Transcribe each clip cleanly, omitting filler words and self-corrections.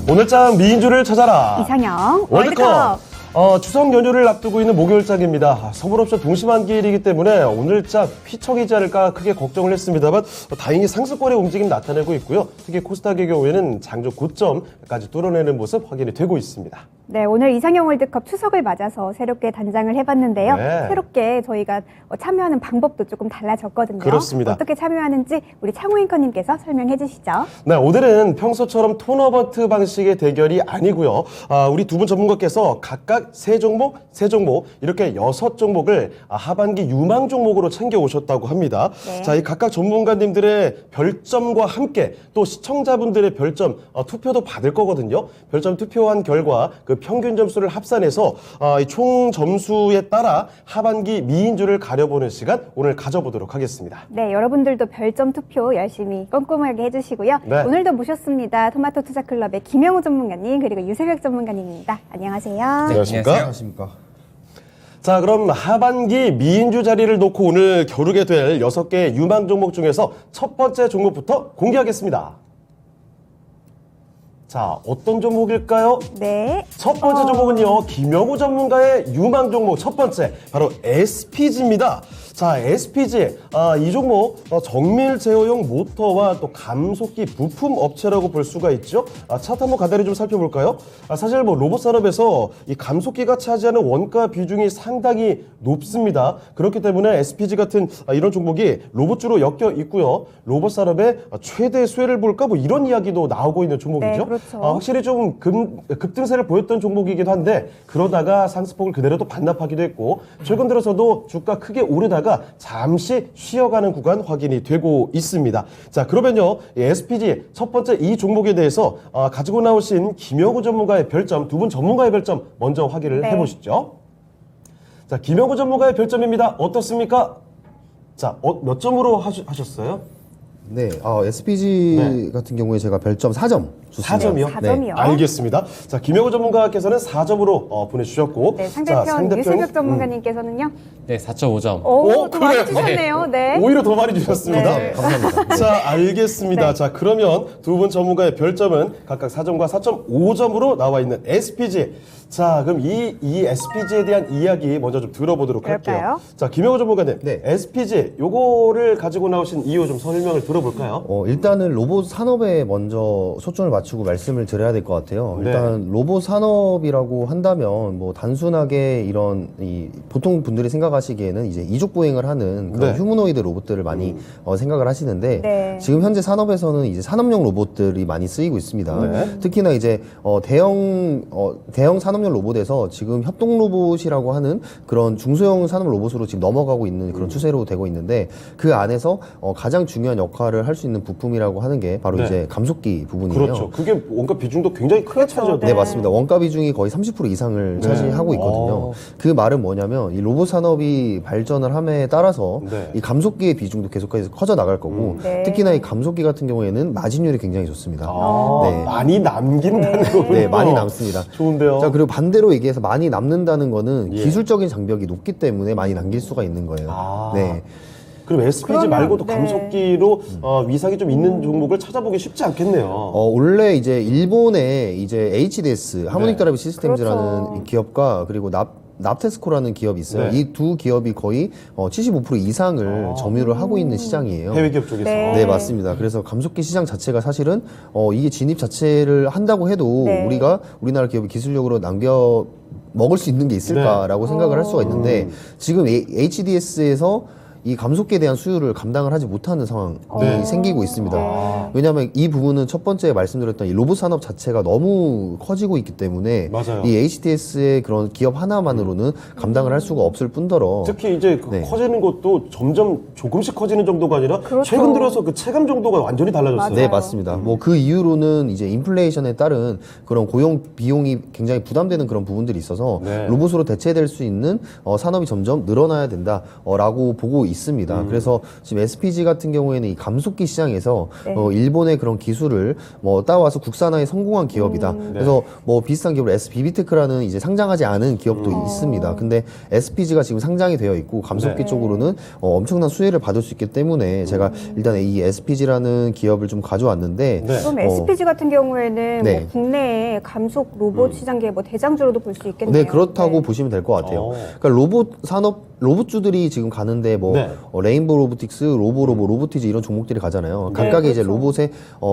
오늘장 미인주를 찾아라. 이상형 월드컵. 추석 연휴를 앞두고 있는 목요일장입니다. 서울옵션 동시만기일이기 때문에 오늘장 휘청이지 않을까 크게 걱정을 했습니다만 다행히 상승권의 움직임 나타내고 있고요. 특히 코스닥의 경우에는 장중 고점까지 뚫어내는 모습 확인이 되고 있습니다. 네, 오늘 이상형 월드컵 추석을 맞아서 새롭게 단장을 해봤는데요. 네. 새롭게 저희가 참여하는 방법도 조금 달라졌거든요. 그렇습니다. 어떻게 참여하는지 우리 창호 앵커님께서 설명해 주시죠. 네, 오늘은 평소처럼 토너먼트 방식의 대결이 아니고요. 우리 두 분 전문가께서 각각 세 종목 이렇게 6종목을 하반기 유망 종목으로 챙겨 오셨다고 합니다. 네. 자, 이 각각 전문가님들의 별점과 함께 또 시청자분들의 별점 투표도 받을 거거든요. 별점 투표한 결과 그 평균 점수를 합산해서 이 총 점수에 따라 하반기 미인주를 가려보는 시간 오늘 가져보도록 하겠습니다. 네, 여러분들도 별점 투표 열심히 꼼꼼하게 해주시고요. 네. 오늘도 모셨습니다. 토마토 투자클럽의 김영우 전문가님 그리고 유세백 전문가님입니다. 안녕하세요. 안녕하십니까? 안녕하십니까. 자, 그럼 하반기 미인주 자리를 놓고 오늘 겨루게 될 6개 유망 종목 중에서 첫 번째 종목부터 공개하겠습니다. 자, 어떤 종목일까요? 네. 첫 번째 종목은요, 김영우 전문가의 유망 종목 첫 번째, 바로 SPG입니다. 자, SPG, 이 종목 정밀 제어용 모터와 또 감속기 부품 업체라고 볼 수가 있죠. 차트 한번 간단히 좀 살펴볼까요? 사실 뭐 로봇 산업에서 이 감속기가 차지하는 원가 비중이 상당히 높습니다. 그렇기 때문에 SPG 같은 이런 종목이 로봇주로 엮여 있고요. 로봇 산업의 최대 수혜를 볼까 뭐 이런 이야기도 나오고 있는 종목이죠. 네, 그렇죠. 확실히 좀 급등세를 보였던 종목이기도 한데 그러다가 상승폭을 그대로 또 반납하기도 했고 최근 들어서도 주가 크게 오르다가 잠시 쉬어가는 구간 확인이 되고 있습니다. 자, 그러면요, 이 SPG 첫 번째 이 종목에 대해서 가지고 나오신 김영우 전문가의 별점, 두 분 전문가의 별점 먼저 확인을 네. 해보시죠. 자, 김영우 전문가의 별점입니다. 어떻습니까? 자, 몇 점으로 하셨어요? 네, SPG 같은 경우에 제가 별점 4점 줬습니다. 4점이요? 4점이요? 알겠습니다. 자, 김영우 전문가께서는 4점으로 보내주셨고. 네, 자, 상대편 유세백 전문가님께서는요. 네, 4.5점. 오, 또 많이 그래요? 주셨네요. 네. 오히려 더 많이 주셨습니다. 네. 감사합니다. 자, 알겠습니다. 네. 자, 그러면 두 분 전문가의 별점은 각각 4점과 4.5점으로 나와 있는 SPG. 자, 그럼 이 SPG에 대한 이야기 먼저 좀 들어보도록 할게요. 그럴까요? 자, 김영우 전문가님. 네. SPG, 요거를 가지고 나오신 이유 좀 설명을 들어볼까요? 일단은 로봇 산업에 먼저 초점을 맞추고 말씀을 드려야 될 것 같아요. 네. 일단 로봇 산업이라고 한다면 뭐 단순하게 이런 보통 분들이 생각하시기에는 이제 이족 보행을 하는 그런 네. 휴머노이드 로봇들을 많이 생각을 하시는데 네. 지금 현재 산업에서는 이제 산업용 로봇들이 많이 쓰이고 있습니다. 네. 특히나 이제 대형 산업용 로봇에서 지금 협동 로봇이라고 하는 그런 중소형 산업 로봇으로 지금 넘어가고 있는 그런 추세로 되고 있는데 그 안에서 가장 중요한 역할을 할 수 있는 부품이라고 하는 게 바로 네. 이제 감속기 부분이에요. 그렇죠. 그게 원가 비중도 굉장히 크게 차죠. 네, 맞습니다. 원가 비중이 거의 30% 이상을 차지하고 있거든요. 그 말은 뭐냐면 이 로봇 산업이 발전을 함에 따라서 네. 이 감속기의 비중도 계속해서 커져 나갈 거고 네. 특히나 이 감속기 같은 경우에는 마진율이 굉장히 좋습니다. 네. 많이 남긴다는 거군요. 네, 많이 남습니다. 좋은데요. 자, 그리고 반대로 얘기해서 많이 남는다는 거는 예. 기술적인 장벽이 높기 때문에 많이 남길 수가 있는 거예요. 네. 그럼 SPG 그러면, 말고도 네. 감속기로 위상이 좀 있는 종목을 찾아보기 쉽지 않겠네요. 원래 이제 일본의 이제 HDS, 하모닉 네. 드라이브 시스템즈라는 그렇죠. 이 기업과 그리고 납테스코라는 기업이 있어요. 네. 이 두 기업이 거의 75% 이상을 점유를 하고 있는 시장이에요. 해외 기업 쪽에서. 네. 네, 맞습니다. 그래서 감속기 시장 자체가 사실은 이게 진입 자체를 한다고 해도 네. 우리나라 기업이 기술력으로 남겨 먹을 수 있는 게 있을까라고 생각을 할 수가 있는데 지금 HDS에서 이 감속기에 대한 수요를 감당을 하지 못하는 상황이 생기고 있습니다. 왜냐하면 이 부분은 첫 번째 말씀드렸던 이 로봇 산업 자체가 너무 커지고 있기 때문에 맞아요. 이 HDS의 그런 기업 하나만으로는 감당을 할 수가 없을 뿐더러 특히 이제 그 네. 커지는 것도 점점 조금씩 커지는 정도가 아니라 그렇죠. 최근 들어서 그 체감 정도가 완전히 달라졌어요. 네, 맞습니다. 뭐 그 이유로는 이제 인플레이션에 따른 그런 고용 비용이 굉장히 부담되는 그런 부분들이 있어서 네. 로봇으로 대체될 수 있는 산업이 점점 늘어나야 된다라고 보고 있습니다. 그래서 지금 SPG 같은 경우에는 이 감속기 시장에서 네. 일본의 그런 기술을 뭐 따와서 국산화에 성공한 기업이다. 그래서 뭐 비슷한 기업으로 SBB테크라는 이제 상장하지 않은 기업도 있습니다. 근데 SPG가 지금 상장이 되어 있고 감속기 네. 쪽으로는 엄청난 수혜를 받을 수 있기 때문에 제가 일단 이 SPG라는 기업을 좀 가져왔는데 네. 그럼 SPG 같은 경우에는 네. 뭐 국내에 감속 로봇 시장계 뭐 대장주로도 볼 수 있겠네요. 네, 그렇다고 네. 보시면 될 것 같아요. 어. 그러니까 로봇 산업, 로봇주들이 지금 가는데 뭐 네. 레인보우 로보틱스, 로보티즈 이런 종목들이 가잖아요. 네, 각각의 이제 그렇죠. 로봇의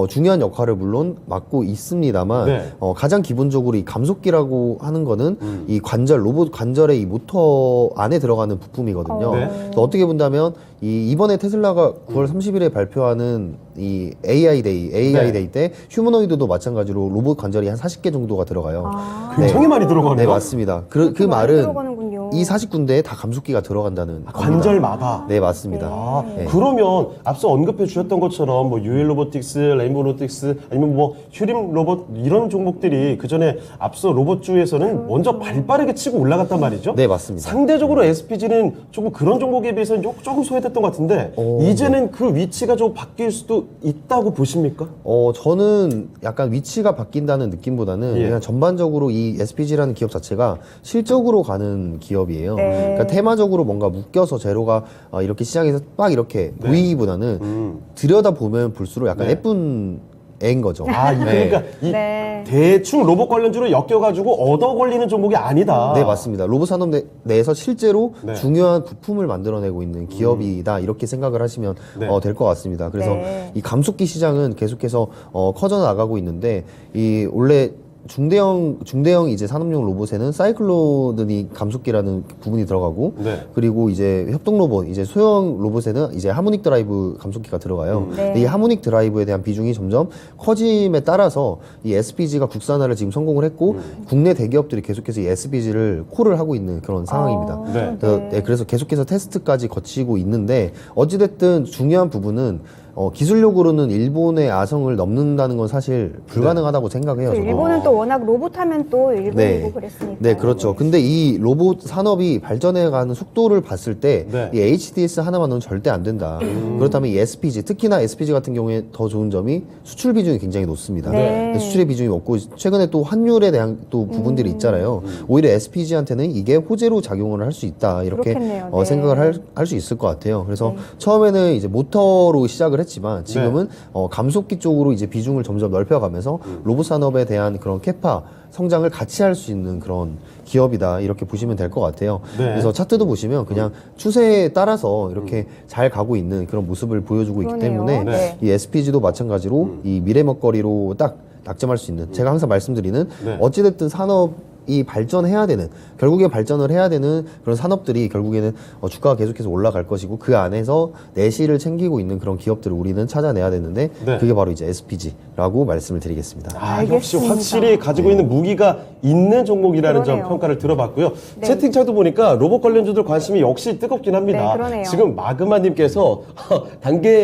중요한 역할을 물론 맡고 있습니다만 네. 가장 기본적으로 이 감속기라고 하는 거는 이 관절, 로봇 관절의 이 모터 안에 들어가는 부품이거든요. 네. 그래서 어떻게 본다면 이번에 테슬라가 9월 30일에 발표하는 이 AI 네. 데이 때 휴머노이드도 마찬가지로 로봇 관절이 한 40개 정도가 들어가요. 굉장히 많이 들어가네요. 네, 맞습니다. 그 많이 말은 들어가는군요. 이 49군데에 다 감속기가 들어간다는 겁니다. 관절마다. 네, 맞습니다. 아, 네. 그러면 앞서 언급해 주셨던 것처럼 뭐 유엘 로보틱스, 레인보우 로보틱스 아니면 뭐 휴림 로봇 이런 종목들이 그 전에 앞서 로봇주에서는 먼저 발빠르게 치고 올라갔단 말이죠. 네, 맞습니다. 상대적으로 SPG는 조금 그런 종목에 비해서는 조금 소외됐던 것 같은데 이제는 그 위치가 좀 바뀔 수도 있다고 보십니까? 저는 약간 위치가 바뀐다는 느낌보다는 예. 그냥 전반적으로 이 SPG라는 기업 자체가 실적으로 가는 기업이에요. 네. 그러니까 테마적으로 뭔가 묶여서 재료가 이렇게 시장에서 막 이렇게 보이기보다는 들여다보면 볼수록 약간 네. 예쁜 애인 거죠. 아, 그러니까 이 네. 대충 로봇 관련주로 엮여가지고 얻어 걸리는 종목이 아니다. 네, 맞습니다. 로봇 산업 내에서 실제로 네. 중요한 부품을 만들어내고 있는 기업이다. 이렇게 생각을 하시면 네. 될 것 같습니다. 그래서 네. 이 감속기 시장은 계속해서 커져 나가고 있는데 이 원래 중대형 이제 산업용 로봇에는 사이클로드니 감속기라는 부분이 들어가고 네. 그리고 이제 협동 로봇 이제 소형 로봇에는 이제 하모닉 드라이브 감속기가 들어가요. 네. 근데 이 하모닉 드라이브에 대한 비중이 점점 커짐에 따라서 이 SPG가 국산화를 지금 성공을 했고 국내 대기업들이 계속해서 이 SPG를 콜을 하고 있는 그런 상황입니다. 네. 그래서 계속해서 테스트까지 거치고 있는데 어찌됐든 중요한 부분은 기술력으로는 일본의 아성을 넘는다는 건 사실 불가능하다고 생각해요. 그 저도. 일본은 또 워낙 로봇 하면 또 일본이고 그랬으니까. 네, 그렇죠. 근데 이 로봇 산업이 발전해가는 속도를 봤을 때, 네. 이 HDS 하나만으로는 절대 안 된다. 그렇다면 이 SPG, 특히나 SPG 같은 경우에 더 좋은 점이 수출 비중이 굉장히 높습니다. 네. 수출의 비중이 높고, 최근에 또 환율에 대한 또 부분들이 있잖아요. 오히려 SPG한테는 이게 호재로 작용을 할 수 있다. 이렇게 그렇겠네요. 네. 생각을 할 수 있을 것 같아요. 그래서 처음에는 이제 모터로 시작을 했지만 지금은 감속기 쪽으로 이제 비중을 점점 넓혀가면서 로봇 산업에 대한 그런 캐파 성장을 같이 할 수 있는 그런 기업이다 이렇게 보시면 될 것 같아요. 네. 그래서 차트도 보시면 그냥 추세에 따라서 이렇게 잘 가고 있는 그런 모습을 보여주고 있기 그러네요. 때문에 네. 이 SPG도 마찬가지로 이 미래 먹거리로 딱 낙점할 수 있는 제가 항상 말씀드리는 네. 어찌됐든 산업이 발전해야 되는 결국에 발전을 해야 되는 그런 산업들이 결국에는 주가가 계속해서 올라갈 것이고 그 안에서 내실을 챙기고 있는 그런 기업들을 우리는 찾아내야 되는데 네. 그게 바로 이제 SPG라고 말씀을 드리겠습니다. 아, 역시 알겠습니다. 확실히 가지고 있는 무기가 있는 종목이라는 점 그러네요. 평가를 들어봤고요. 네. 채팅창도 보니까 로봇 관련주들 관심이 역시 뜨겁긴 합니다. 네, 그러네요. 지금 마그마님께서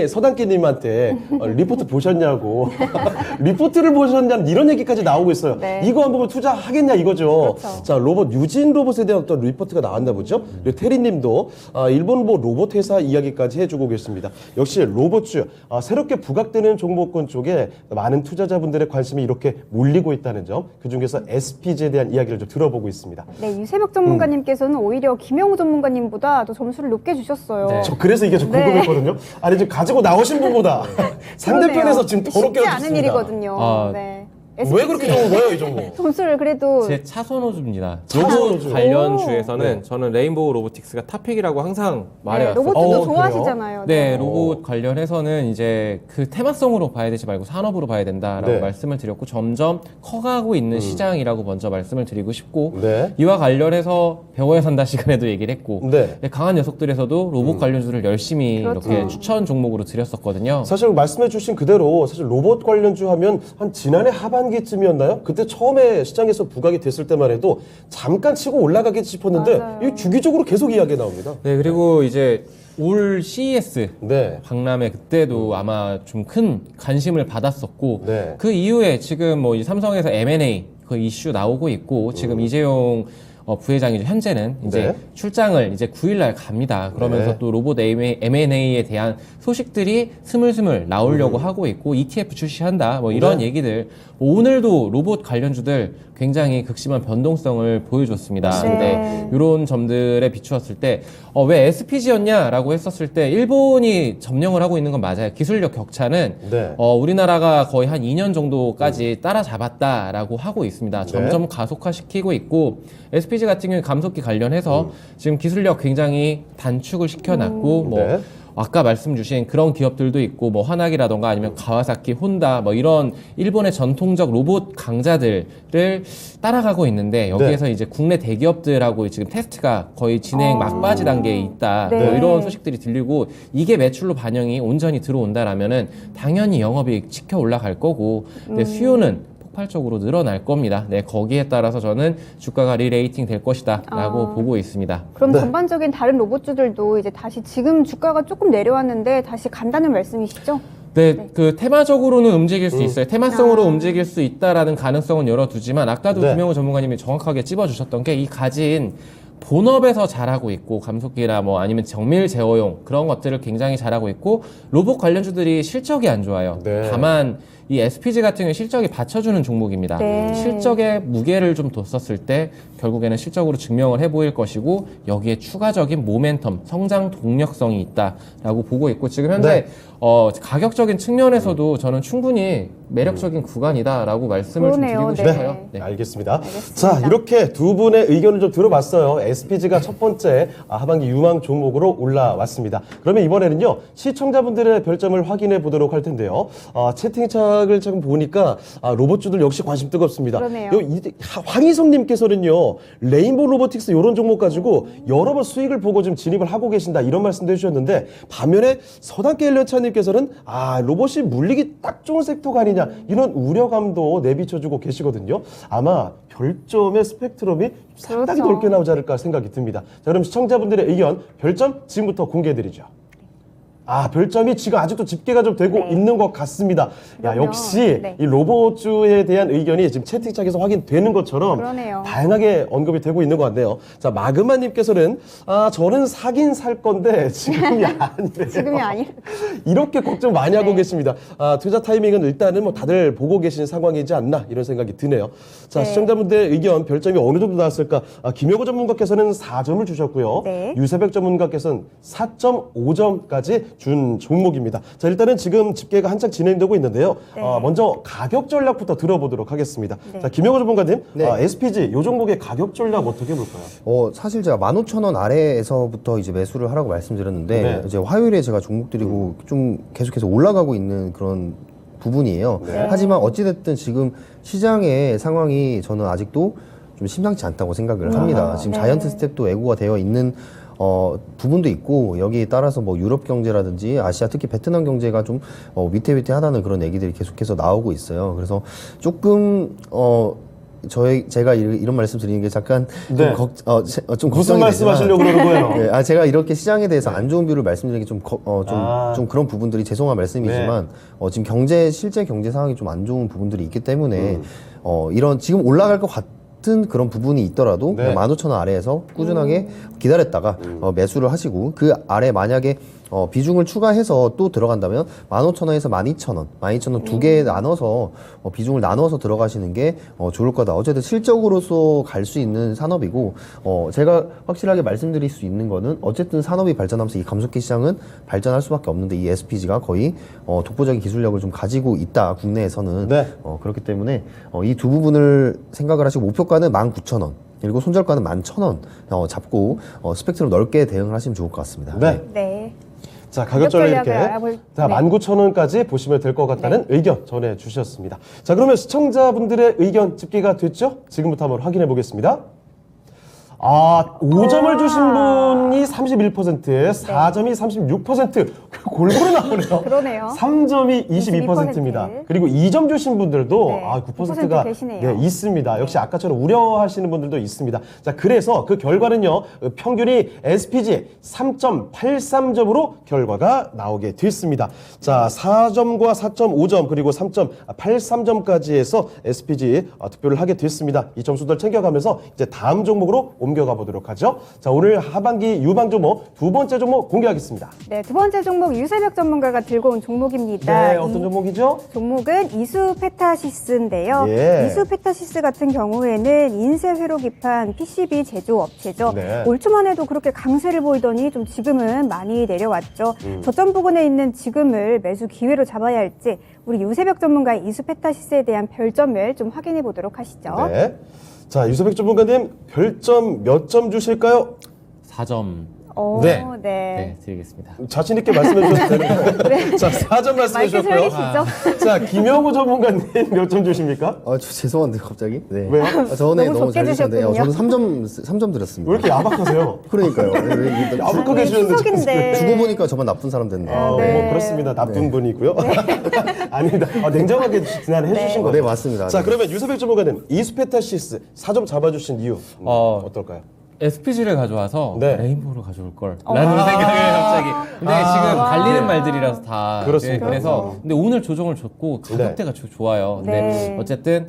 서단계님한테 리포트 보셨냐고 리포트를 보셨냐는 이런 얘기까지 나오고 있어요. 네. 이거 한 번만 투자하겠냐 이거죠. 그렇죠. 자, 로봇 유진 로봇에 대한 어떤 리포트가 나왔나 보죠. 그리고 테리님도 일본 뭐 로봇 회사 이야기까지 해주고 계십니다. 역시 로봇주 새롭게 부각되는 종목군 쪽에 많은 투자자분들의 관심이 이렇게 몰리고 있다는 점, 그 중에서 SPG에 대한 이야기를 좀 들어보고 있습니다. 네, 유세벽 전문가님께서는 오히려 김영우 전문가님보다 더 점수를 높게 주셨어요. 저 그래서 이게 좀 네. 궁금했거든요. 아니 지금 가지고 나오신 분보다 상대편에서 지금 더 높게 쉽지 않은 주셨습니다. 일이거든요. 아, 네. 왜 그렇게 좋은 거예요, 이 종목? 점수를 그래도 제 차선호주입니다. 차선호주. 로봇 관련 오. 주에서는 네. 저는 레인보우 로보틱스가 탑픽이라고 항상 네, 말해왔어요. 로봇도 그래요? 좋아하시잖아요. 네, 로봇 관련해서는 이제 그 테마성으로 봐야 되지 말고 산업으로 봐야 된다라고 네. 말씀을 드렸고 점점 커가고 있는 시장이라고 먼저 말씀을 드리고 싶고 네. 이와 관련해서 배워야 산다 시간에도 얘기를 했고 네. 강한 녀석들에서도 로봇 관련주를 열심히 그렇죠. 이렇게 추천 종목으로 드렸었거든요. 사실 말씀해주신 그대로 사실 로봇 관련주 하면 한 지난해 하반기쯤이었나요? 그때 처음에 시장에서 부각이 됐을 때만 해도 잠깐 치고 올라가겠지 싶었는데 맞아요. 이게 주기적으로 계속 이야기가 나옵니다. 네, 그리고 이제 올 CES 네. 박람회 그때도 아마 좀 큰 관심을 받았었고 네. 그 이후에 지금 뭐 이 삼성에서 M&A 그 이슈 나오고 있고 지금 이재용 부회장이 현재는 이제 네. 출장을 이제 9일날 갑니다. 그러면서 네. 또 로봇 M&A에 대한 소식들이 스물스물 나오려고 하고 있고 ETF 출시한다 뭐 이런 네. 얘기들 오늘도 로봇 관련주들 굉장히 극심한 변동성을 보여줬습니다. 네. 근데 이런 점들에 비추었을 때 왜 SPG였냐라고 했었을 때 일본이 점령을 하고 있는 건 맞아요. 기술력 격차는 네. 우리나라가 거의 한 2년 정도까지 따라잡았다라고 하고 있습니다. 점점 가속화시키고 있고 SPG 같은 경우에 감속기 관련해서 지금 기술력 굉장히 단축을 시켜놨고 뭐 네. 아까 말씀 주신 그런 기업들도 있고 뭐 화나기라던가 아니면 가와사키, 혼다 뭐 이런 일본의 전통적 로봇 강자들을 따라가고 있는데 여기에서 이제 국내 대기업들하고 지금 테스트가 거의 진행 막바지 단계에 있다. 네. 뭐 이런 소식들이 들리고 이게 매출로 반영이 온전히 들어온다라면은 당연히 영업이익 지켜 올라갈 거고 근데 수요는 폭발적으로 늘어날 겁니다. 네, 거기에 따라서 저는 주가가 리레이팅 될 것이다라고 보고 있습니다. 그럼 네. 전반적인 다른 로봇주들도 이제 다시 지금 주가가 조금 내려왔는데 다시 간다는 말씀이시죠? 네, 그 테마적으로는 움직일 수 있어요. 테마성으로 움직일 수 있다라는 가능성은 열어두지만 아까도 네. 김영우 전문가님이 정확하게 찝어주셨던 게 이 가진 본업에서 잘하고 있고 감속기나 뭐 아니면 정밀 제어용 그런 것들을 굉장히 잘하고 있고 로봇 관련주들이 실적이 안 좋아요. 네. 다만 이 SPG 같은 경우 실적이 받쳐주는 종목입니다. 네. 실적에 무게를 좀 뒀었을 때 결국에는 실적으로 증명을 해 보일 것이고 여기에 추가적인 모멘텀, 성장 동력성이 있다라고 보고 있고 지금 현재 네. 가격적인 측면에서도 저는 충분히 매력적인 구간이다라고 말씀을 좀 그러네요. 드리고 네. 싶어요. 네. 알겠습니다. 자, 이렇게 두 분의 의견을 좀 들어봤어요. SPG가 첫 번째 하반기 유망 종목으로 올라왔습니다. 그러면 이번에는요, 시청자분들의 별점을 확인해 보도록 할 텐데요. 채팅창을 좀 보니까 로봇주들 역시 관심 뜨겁습니다. 그러네요. 황희성님께서는요, 레인보우 로보틱스 이런 종목 가지고 여러 번 수익을 보고 좀 진입을 하고 계신다 이런 말씀도 해주셨는데 반면에 서당계 1년차님께서는 로봇이 물리기 딱 좋은 섹터가 아니냐 이런 우려감도 내비쳐주고 계시거든요. 아마 별점의 스펙트럼이 상당히 그렇죠. 넓게 나오지 않을까 생각이 듭니다. 자, 그럼 시청자분들의 의견 별점 지금부터 공개해드리죠. 별점이 지금 아직도 집계가 좀 되고 네. 있는 것 같습니다. 야, 그럼요. 역시 네. 이 로봇주에 대한 의견이 지금 채팅창에서 확인되는 것처럼 그러네요. 다양하게 언급이 되고 있는 것 같네요. 자, 마그마님께서는 저는 사긴 살 건데 지금이 아니래요. 지금이 아니. 이렇게 걱정 많이 하고 네. 계십니다. 투자 타이밍은 일단은 뭐 다들 보고 계신 상황이지 않나 이런 생각이 드네요. 자, 네. 시청자분들의 의견 별점이 어느 정도 나왔을까? 김효구 전문가께서는 4점을 주셨고요. 네. 유세백 전문가께서는 4.5점까지 준 종목입니다. 자, 일단은 지금 집계가 한창 진행되고 있는데요. 네. 먼저 가격 전략부터 들어보도록 하겠습니다. 네. 자, 김효구 전문가님, 네. SPG 요 종목의 가격 전략 어떻게 볼까요? 사실 제가 15,000원 아래에서부터 이제 매수를 하라고 말씀드렸는데 네. 이제 화요일에 제가 종목 드리고 좀 계속해서 올라가고 있는 그런 부분이에요. 네. 하지만 어찌됐든 지금 시장의 상황이 저는 아직도 좀 심상치 않다고 생각을 합니다. 지금 네. 자이언트 스텝도 애고가 되어 있는 부분도 있고 여기에 따라서 뭐 유럽 경제라든지 아시아 특히 베트남 경제가 좀 위태위태하다는 그런 얘기들이 계속해서 나오고 있어요. 그래서 조금 제가 이런 말씀 드리는 게 잠깐 네. 좀 무슨 걱정이 말씀하시려고 되지만 그러는 거예요? 네, 제가 이렇게 시장에 대해서 안 좋은 뷰를 말씀드리는 게 좀 그런 부분들이 죄송한 말씀이지만 지금 실제 경제 상황이 좀 안 좋은 부분들이 있기 때문에 이런 지금 올라갈 것 같은 그런 부분이 있더라도 네. 15,000원 아래에서 꾸준하게 기다렸다가 매수를 하시고 그 아래 만약에 비중을 추가해서 또 들어간다면 15,000원에서 12,000원, 12,000원 두 개 나눠서 비중을 나눠서 들어가시는 게 좋을 거다. 어쨌든 실적으로서 갈 수 있는 산업이고 제가 확실하게 말씀드릴 수 있는 거는 어쨌든 산업이 발전하면서 이 감속기 시장은 발전할 수밖에 없는데 이 SPG가 거의 독보적인 기술력을 좀 가지고 있다. 국내에서는 네. 그렇기 때문에 이 두 부분을 생각을 하시고 목표가는 19,000원. 그리고 손절가는 11,000원 잡고 스펙트럼 넓게 대응을 하시면 좋을 것 같습니다. 네. 네. 자, 가격 전략 이렇게 전략을 알아볼- 자, 네. 19,000원까지 보시면 될 것 같다는 의견 전해 주셨습니다. 자, 그러면 시청자분들의 의견 집계가 됐죠? 지금부터 한번 확인해 보겠습니다. 5점을 주신 분이 31%, 4점이 36%. 골고루 나오네요. 그러네요. 3점이 22%입니다. 그리고 2점 주신 분들도 네, 9%가 9% 계시네요. 있습니다. 역시 아까처럼 우려하시는 분들도 있습니다. 자, 그래서 그 결과는요, 평균이 SPG 3.83점으로 결과가 나오게 됐습니다. 자, 4점과 4.5점 그리고 3.83점까지 해서 SPG 투표를 하게 됐습니다. 이 점수들 챙겨가면서 이제 다음 종목으로 옮겨가 보도록 하죠. 자, 오늘 하반기 유망 종목 두 번째 종목 공개하겠습니다. 네, 두 번째 종목 유세벽 전문가가 들고 온 종목입니다. 네, 어떤 종목이죠? 종목은 이수페타시스인데요. 예. 이수페타시스 같은 경우에는 인쇄 회로 기판 PCB 제조 업체죠. 네. 올 초만 해도 그렇게 강세를 보이더니 좀 지금은 많이 내려왔죠. 저점 부근에 있는 지금을 매수 기회로 잡아야 할지 우리 유세벽 전문가의 이수페타시스에 대한 별점을 좀 확인해 보도록 하시죠. 네. 자, 유서백 전문가님 별점 몇 점 주실까요? 4점 네. 네, 드리겠습니다. 자신 있게 말씀해 주셔도 됩니다. 자, 4점 말씀해 마이크 주셨고요. 설리시죠? 자, 김영우 전문가님 몇 점 주십니까? 저 죄송한데 갑자기. 네. 왜요? 전에 너무 너무 잘 적게 주셨는데요. 저는 주셨군요. 3점 드렸습니다. 왜 이렇게 야박하세요? 그러니까요. 야박하게 주셨는데. 추석인데. 주고 보니까 저만 나쁜 사람 됐네. 네. 뭐 그렇습니다. 나쁜 분이고요. 아닙니다. 냉정하게 진단을 해주신 거예요. 네, 맞습니다. 자, 네. 그러면 유서백 전문가님 이수페타시스 4점 잡아주신 이유 어떨까요? SPG를 가져와서 네. 레인보우를 가져올 걸 라는 생각을 갑자기. 근데 지금 달리는 말들이라서 다. 그렇습니다. 네, 그래서 근데 오늘 조정을 줬고 가격대가 좋아요. 근데 네. 어쨌든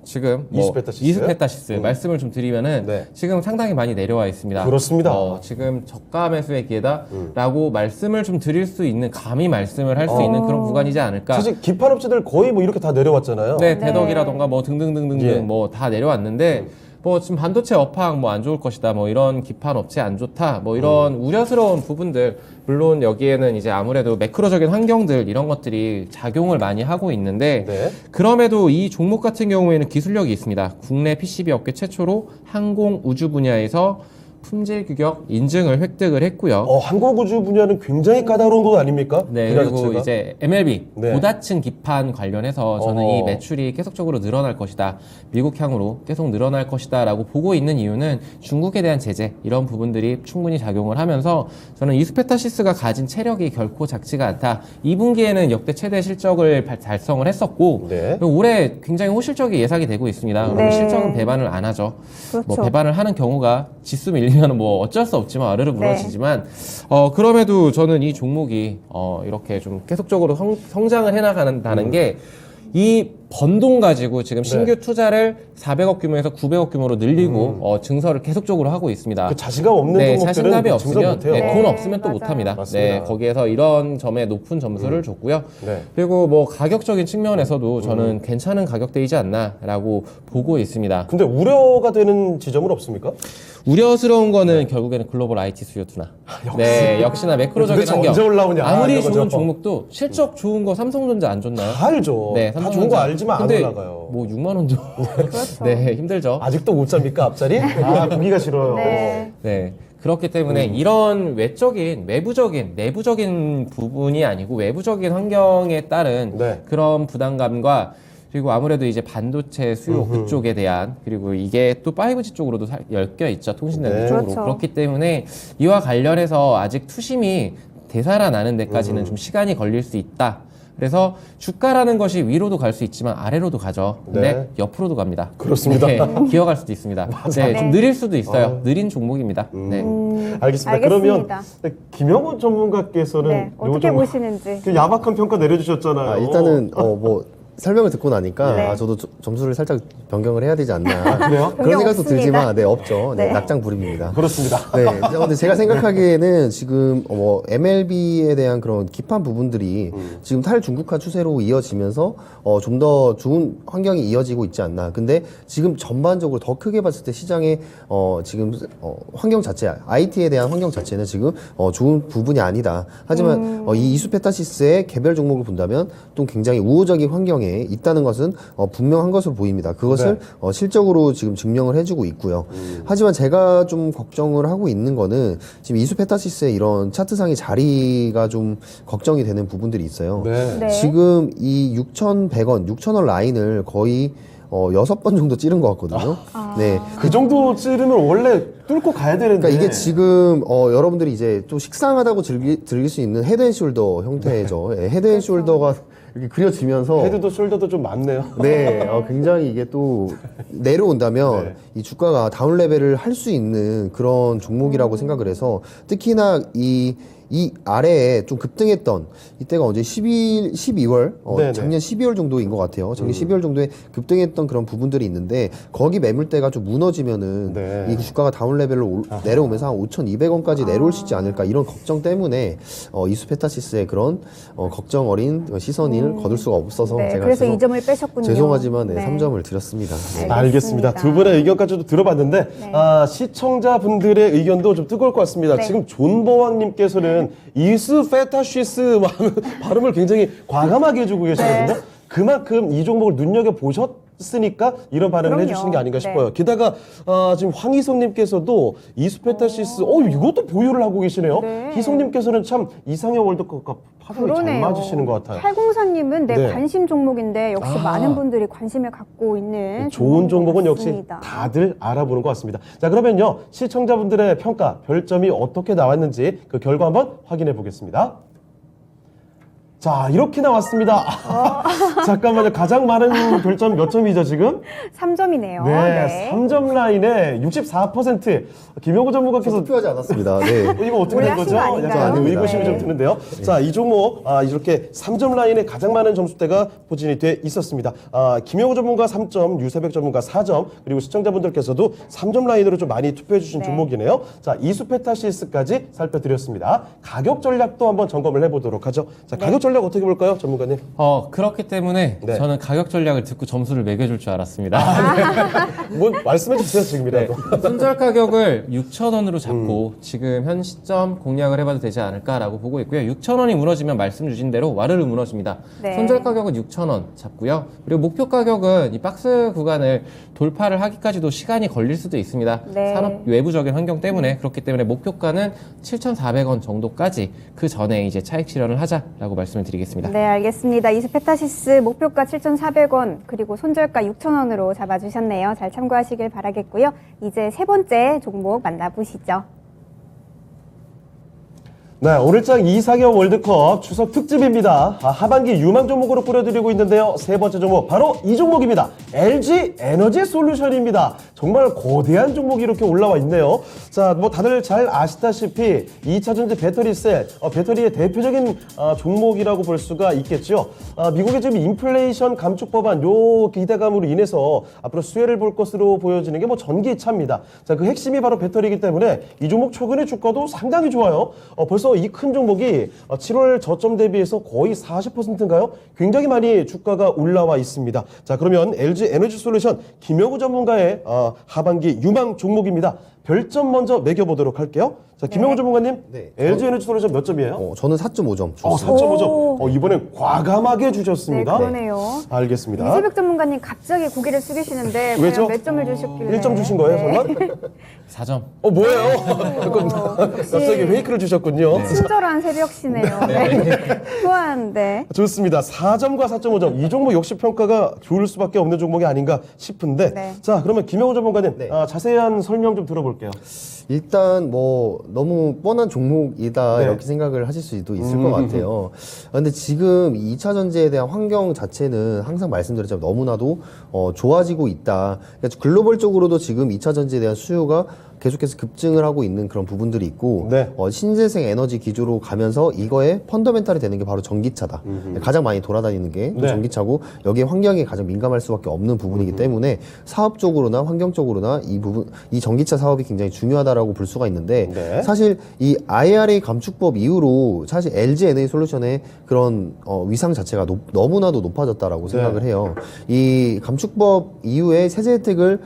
지금 뭐 이수페타시스? 이수페타시스 말씀을 좀 드리면은 네. 지금 상당히 많이 내려와 있습니다. 그렇습니다. 지금 저가 매수의 기회다라고 말씀을 좀 드릴 수 있는 감히 말씀을 할 수 있는 그런 구간이지 않을까. 사실 기판 업체들 거의 뭐 이렇게 다 내려왔잖아요. 네, 대덕이라던가 뭐 등등등등등 예. 뭐 다 내려왔는데 뭐 지금 반도체 업황 뭐 안 좋을 것이다 뭐 이런 기판 업체 안 좋다 뭐 이런 우려스러운 부분들 물론 여기에는 이제 아무래도 매크로적인 환경들 이런 것들이 작용을 많이 하고 있는데 네. 그럼에도 이 종목 같은 경우에는 기술력이 있습니다. 국내 PCB 업계 최초로 항공 우주 분야에서 품질 규격 인증을 획득을 했고요. 항공우주 분야는 굉장히 까다로운 것 아닙니까? 네, 분야 그리고 자체가? 이제 MLB 네. 고다층 기판 관련해서 저는 이 매출이 계속적으로 늘어날 것이다. 미국향으로 계속 늘어날 것이다라고 보고 있는 이유는 중국에 대한 제재 이런 부분들이 충분히 작용을 하면서 저는 이수페타시스가 가진 체력이 결코 작지가 않다. 2분기에는 역대 최대 실적을 달성을 했었고 네. 올해 굉장히 호실적이 예상이 되고 있습니다. 그럼 네. 실적은 배반을 안 하죠. 그렇죠. 뭐 배반을 하는 경우가 지수 밀리면 뭐 어쩔 수 없지만 아르르 네. 무너지지만 그럼에도 저는 이 종목이 이렇게 좀 계속적으로 성장을 해나간다는 게 이 번돈 가지고 지금 신규 투자를 400억 규모에서 900억 규모로 늘리고 증설을 계속적으로 하고 있습니다. 그 자신감 없는 네, 종목들은 자신감이 증설 없으면 못해요. 네, 돈 없으면 또 맞아요. 못합니다. 맞습니다. 네, 거기에서 이런 점에 높은 점수를 줬고요. 네. 그리고 뭐 가격적인 측면에서도 저는 괜찮은 가격대이지 않나라고 보고 있습니다. 근데 우려가 되는 지점은 없습니까? 우려스러운 거는 결국에는 글로벌 IT 수요 둔화. 네, 역시나 매크로적인 도대체 환경. 언제 올라오냐, 아무리 이런 거죠. 좋은 종목도 실적 좋은 거 삼성전자 안 좋나요? 다 알죠. 네, 다 좋은 거 알지만 안 근데 올라가요. 뭐 6만 원도 그렇죠. 네, 힘들죠. 아직도 못 잡니까 앞자리? 보기가 싫어요. 네. 네. 그렇기 때문에 이런 외적인, 외부적인, 내부적인 부분이 아니고 외부적인 환경에 따른 네. 그런 부담감과 그리고 아무래도 이제 반도체 수요 그쪽에 대한 그리고 이게 또 5G 쪽으로도 엮여 있죠. 통신단지 네. 쪽으로. 그렇죠. 그렇기 때문에 이와 관련해서 아직 투심이 되살아나는 데까지는 좀 시간이 걸릴 수 있다. 그래서 주가라는 것이 위로도 갈 수 있지만 아래로도 가죠. 근데 네. 옆으로도 갑니다. 그렇습니다. 네, 기어갈 수도 있습니다. 네, 좀 느릴 수도 있어요. 느린 종목입니다. 네. 알겠습니다. 알겠습니다. 그러면 김영호 전문가께서는 네, 요 어떻게 점- 보시는지. 그 야박한 평가 내려주셨잖아요. 일단은 뭐 설명을 듣고 나니까 네. 저도 점수를 살짝 변경을 해야 되지 않나. 그래요? 그런 생각도 없습니다. 들지만 네, 없죠. 네, 네. 낙장 불입니다. 그렇습니다. 네, 근데 제가 생각하기에는 지금 MLB에 대한 그런 기판 부분들이 지금 탈중국화 추세로 이어지면서 좀 더 좋은 환경이 이어지고 있지 않나. 근데 지금 전반적으로 더 크게 봤을 때 시장의 지금 환경 자체, IT에 대한 환경 자체는 지금 좋은 부분이 아니다. 하지만 이 이수페타시스의 개별 종목을 본다면 또 굉장히 우호적인 환경에 있다는 것은 분명한 것으로 보입니다. 그것을 실적으로 지금 증명을 해주고 있고요. 하지만 제가 좀 걱정을 하고 있는 거는 지금 이수페타시스의 이런 차트상의 자리가 좀 걱정이 되는 부분들이 있어요. 네. 네. 지금 이 6,100원, 6,000원 라인을 거의 6번 정도 찌른 것 같거든요. 네. 그 정도 찌르면 원래 뚫고 가야 되는데. 그러니까 이게 지금 여러분들이 이제 좀 식상하다고 즐길 수 있는 헤드앤숄더 형태죠. 예, 헤드앤숄더가 이렇게 그려지면서 헤드도 숄더도 좀 많네요. 네, 굉장히 이게 또 내려온다면 네. 이 주가가 다운 레벨을 할 수 있는 그런 종목이라고 생각을 해서 특히나 이 아래에 좀 급등했던 이때가 언제 12월 네네. 작년 12월 정도인 것 같아요. 작년 12월 정도에 급등했던 그런 부분들이 있는데 거기 매물대가 좀 무너지면은 네. 이 주가가 다운 레벨로 내려오면서 한 5,200원까지 내려올 수 있지 않을까 이런 걱정 때문에 이수페타시스의 그런 걱정 어린 시선을 거둘 수가 없어서 네, 제가 그래서 이 점을 빼셨군요. 죄송하지만 네, 네. 3점을 드렸습니다. 네. 알겠습니다. 두 분의 의견까지도 들어봤는데 시청자분들의 의견도 좀 뜨거울 것 같습니다. 네. 지금 존버왕님께서는 이스 페타시스 발음을 굉장히 과감하게 해주고 계시거든요. 그만큼 이 종목을 눈여겨보셨으니까 이런 발언을 그럼요. 해주시는 게 아닌가 네. 싶어요. 게다가 지금 황희성님께서도 이수페타시스 이것도 보유를 하고 계시네요. 네. 희성님께서는 참 이상형 월드컵과 파동이 잘 그러네요. 맞으시는 것 같아요. 804님은 내 네. 관심 종목인데 역시 아. 많은 분들이 관심을 갖고 있는 좋은 종목은 역시 같습니다. 다들 알아보는 것 같습니다. 자, 그러면요. 시청자분들의 평가, 별점이 어떻게 나왔는지 그 결과 한번 확인해 보겠습니다. 자, 이렇게 나왔습니다. 잠깐만요. 가장 많은 별점 몇 점이죠, 지금? 3점이네요. 네, 3점 라인에 64%. 김영구 전문가께서 투표하지 않았습니다. 네. 이거 어떻게 된 오해하신 거죠? 거 아닌가요? 약간 의구심이 네. 좀 드는데요. 자, 이 종목 이렇게 3점 라인에 가장 많은 점수대가 포진이 돼 있었습니다. 김영우 전문가 3점, 유세백 전문가 4점, 그리고 시청자분들께서도 3점 라인으로 좀 많이 투표해 주신 네. 종목이네요. 자, 이수페타시스까지 살펴드렸습니다. 가격 전략도 한번 점검을 해보도록 하죠. 자, 가격 전략 어떻게 볼까요, 전문가님? 그렇기 때문에 네. 저는 가격 전략을 듣고 점수를 매겨줄 줄 알았습니다. 뭐 말씀해 주세요, 지금이라도. 손절 가격을 6,000원으로 잡고 지금 현 시점 공략을 해봐도 되지 않을까라고 보고 있고요. 6,000원이 무너지면 말씀 주신 대로 와르르 무너집니다. 네. 손절 가격은 6,000원 잡고요. 그리고 목표 가격은 이 박스 구간을 돌파를 하기까지도 시간이 걸릴 수도 있습니다. 네. 산업 외부적인 환경 때문에 그렇기 때문에 목표가는 7,400원 정도까지 그 전에 이제 차익 실현을 하자라고 말씀을 드리겠습니다. 네, 알겠습니다. 이수페타시스 목표가 7,400원 그리고 손절가 6,000원으로 잡아주셨네요. 잘 참고하시길 바라겠고요. 이제 세 번째 종목 만나보시죠. 네, 오늘장 이상형 월드컵 추석 특집입니다. 하반기 유망 종목으로 꾸려드리고 있는데요. 세 번째 종목, 바로 이 종목입니다. LG 에너지 솔루션입니다. 정말 거대한 종목이 이렇게 올라와 있네요. 자, 뭐 다들 잘 아시다시피 2차전지 배터리셀, 배터리의 대표적인 종목이라고 볼 수가 있겠죠. 미국의 지금 인플레이션 감축 법안, 요 기대감으로 인해서 앞으로 수혜를 볼 것으로 보여지는 게 뭐 전기차입니다. 자, 그 핵심이 바로 배터리이기 때문에 이 종목 최근의 주가도 상당히 좋아요. 벌써 이 큰 종목이 7월 저점 대비해서 거의 40%인가요? 굉장히 많이 주가가 올라와 있습니다. 자, 그러면 LG 에너지 솔루션 김영우 전문가의 하반기 유망 종목입니다. 별점 먼저 매겨보도록 할게요. 자, 김영우 전문가님, 네. LG 에너지 솔루션 몇 점이에요? 저는 4.5점 줬습니다. 4.5점. 이번엔 과감하게 주셨습니다. 네, 그러네요. 알겠습니다. 이세백 전문가님 갑자기 고개를 숙이시는데 왜죠? 과연 몇 점을 주셨길래? 1점 주신 거예요, 설마? 4점. 뭐예요? 갑자기 페이크를 주셨군요. 친절한 새벽시네요. 네. 좋아하는데. 좋습니다. 4점과 4.5점. 이 종목 역시 평가가 좋을 수밖에 없는 종목이 아닌가 싶은데. 네. 자, 그러면 김영호 전문가님, 네. 자세한 설명 좀 들어볼게요. 일단 뭐 너무 뻔한 종목이다 네. 이렇게 생각을 하실 수도 있을 것 같아요. 근데 지금 2차 전지에 대한 환경 자체는 항상 말씀드렸지만 너무나도 좋아지고 있다. 그러니까 글로벌적으로도 지금 2차 전지에 대한 수요가 계속해서 급증을 하고 있는 그런 부분들이 있고 네. 신재생 에너지 기조로 가면서 이거의 펀더멘탈이 되는 게 바로 전기차다. 가장 많이 돌아다니는 게 네. 전기차고 여기에 환경이 가장 민감할 수밖에 없는 부분이기 때문에 사업적으로나 환경적으로나 이 부분 이 전기차 사업이 굉장히 중요하다라고 볼 수가 있는데 네. 사실 이 IRA 감축법 이후로 사실 LG 에너지 솔루션의 그런 위상 자체가 너무나도 높아졌다라고 생각을 해요. 이 감축법 이후에 세제 혜택을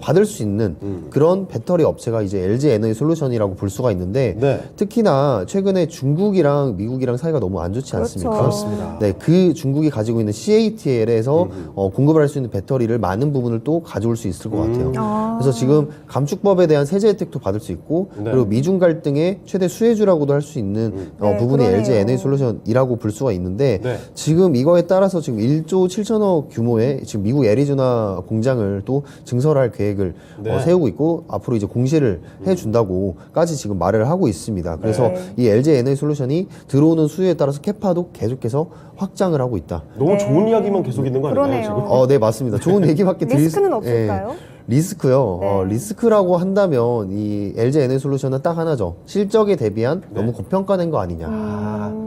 받을 수 있는 그런 배터리 업체가 이제 LG 에너지 솔루션이라고 볼 수가 있는데 네. 특히나 최근에 중국이랑 미국이랑 사이가 너무 안 좋지 않습니까? 그렇습니다. 네, 그 중국이 가지고 있는 CATL에서 공급을 할 수 있는 배터리를 많은 부분을 또 가져올 수 있을 것 같아요. 그래서 지금 감축법에 대한 세제 혜택도 받을 수 있고 네. 그리고 미중 갈등의 최대 수혜주라고도 할 수 있는 네, 부분이 그러네요. LG 에너지 솔루션이라고 볼 수가 있는데 네. 지금 이거에 따라서 지금 1조 7천억 규모의 지금 미국 애리조나 공장을 또 증설할 계획을 네. 세우고 있고 앞으로 이제 공시를 해준다고까지 지금 말을 하고 있습니다. 그래서 네. 이 LG 에너지 솔루션이 들어오는 수요에 따라서 캐파도 계속해서 확장을 하고 있다. 너무 네. 좋은 이야기만 계속 있는 거 아닌가요, 그러네요. 지금? 네, 맞습니다. 좋은 얘기밖에 드릴 수- 리스크는 없을까요? 예. 리스크요. 네. 리스크라고 한다면 이 LG 에너지 솔루션은 딱 하나죠. 실적에 대비한 너무 고평가된 거 아니냐.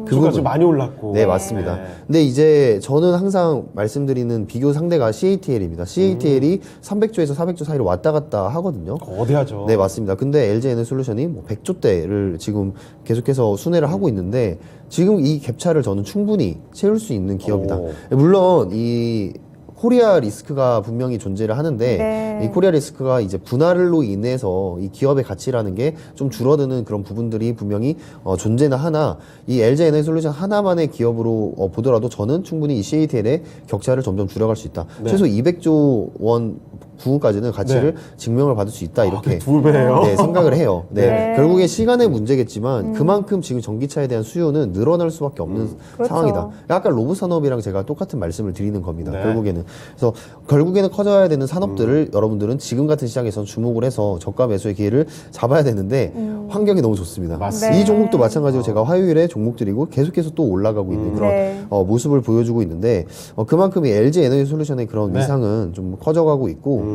그 주가 부분. 좀 많이 올랐고. 네, 맞습니다. 네. 근데 이제 저는 항상 말씀드리는 비교 상대가 CATL입니다. CATL이 300조에서 400조 사이로 왔다 갔다 하거든요. 거대하죠. 네, 맞습니다. 근데 LG 에너지 솔루션이 뭐 100조대를 지금 계속해서 순회를 하고 있는데 지금 이 갭차를 저는 충분히 채울 수 있는 기업이다. 오. 물론 이 코리아 리스크가 분명히 존재를 하는데 네. 이 코리아 리스크가 이제 분할로 인해서 이 기업의 가치라는 게 좀 줄어드는 그런 부분들이 분명히 존재는 하나 이 LG 에너지 솔루션 하나만의 기업으로 보더라도 저는 충분히 이 CATL의 격차를 점점 줄여갈 수 있다. 네. 최소 200조 원 부근까지는 가치를 증명을 받을 수 있다 이렇게 두 배예요? 네, 생각을 해요. 네. 네. 결국에 시간의 문제겠지만 그만큼 지금 전기차에 대한 수요는 늘어날 수밖에 없는 그렇죠. 상황이다. 아까 로봇 산업이랑 제가 똑같은 말씀을 드리는 겁니다. 네. 결국에는 그래서 결국에는 커져야 되는 산업들을 여러분들은 지금 같은 시장에서 주목을 해서 저가 매수의 기회를 잡아야 되는데 환경이 너무 좋습니다. 맞습니다. 네. 이 종목도 마찬가지로 제가 화요일에 종목들이고 계속해서 또 올라가고 있는 그런 네. 모습을 보여주고 있는데 그만큼 이 LG 에너지 솔루션의 그런 네. 위상은 좀 커져가고 있고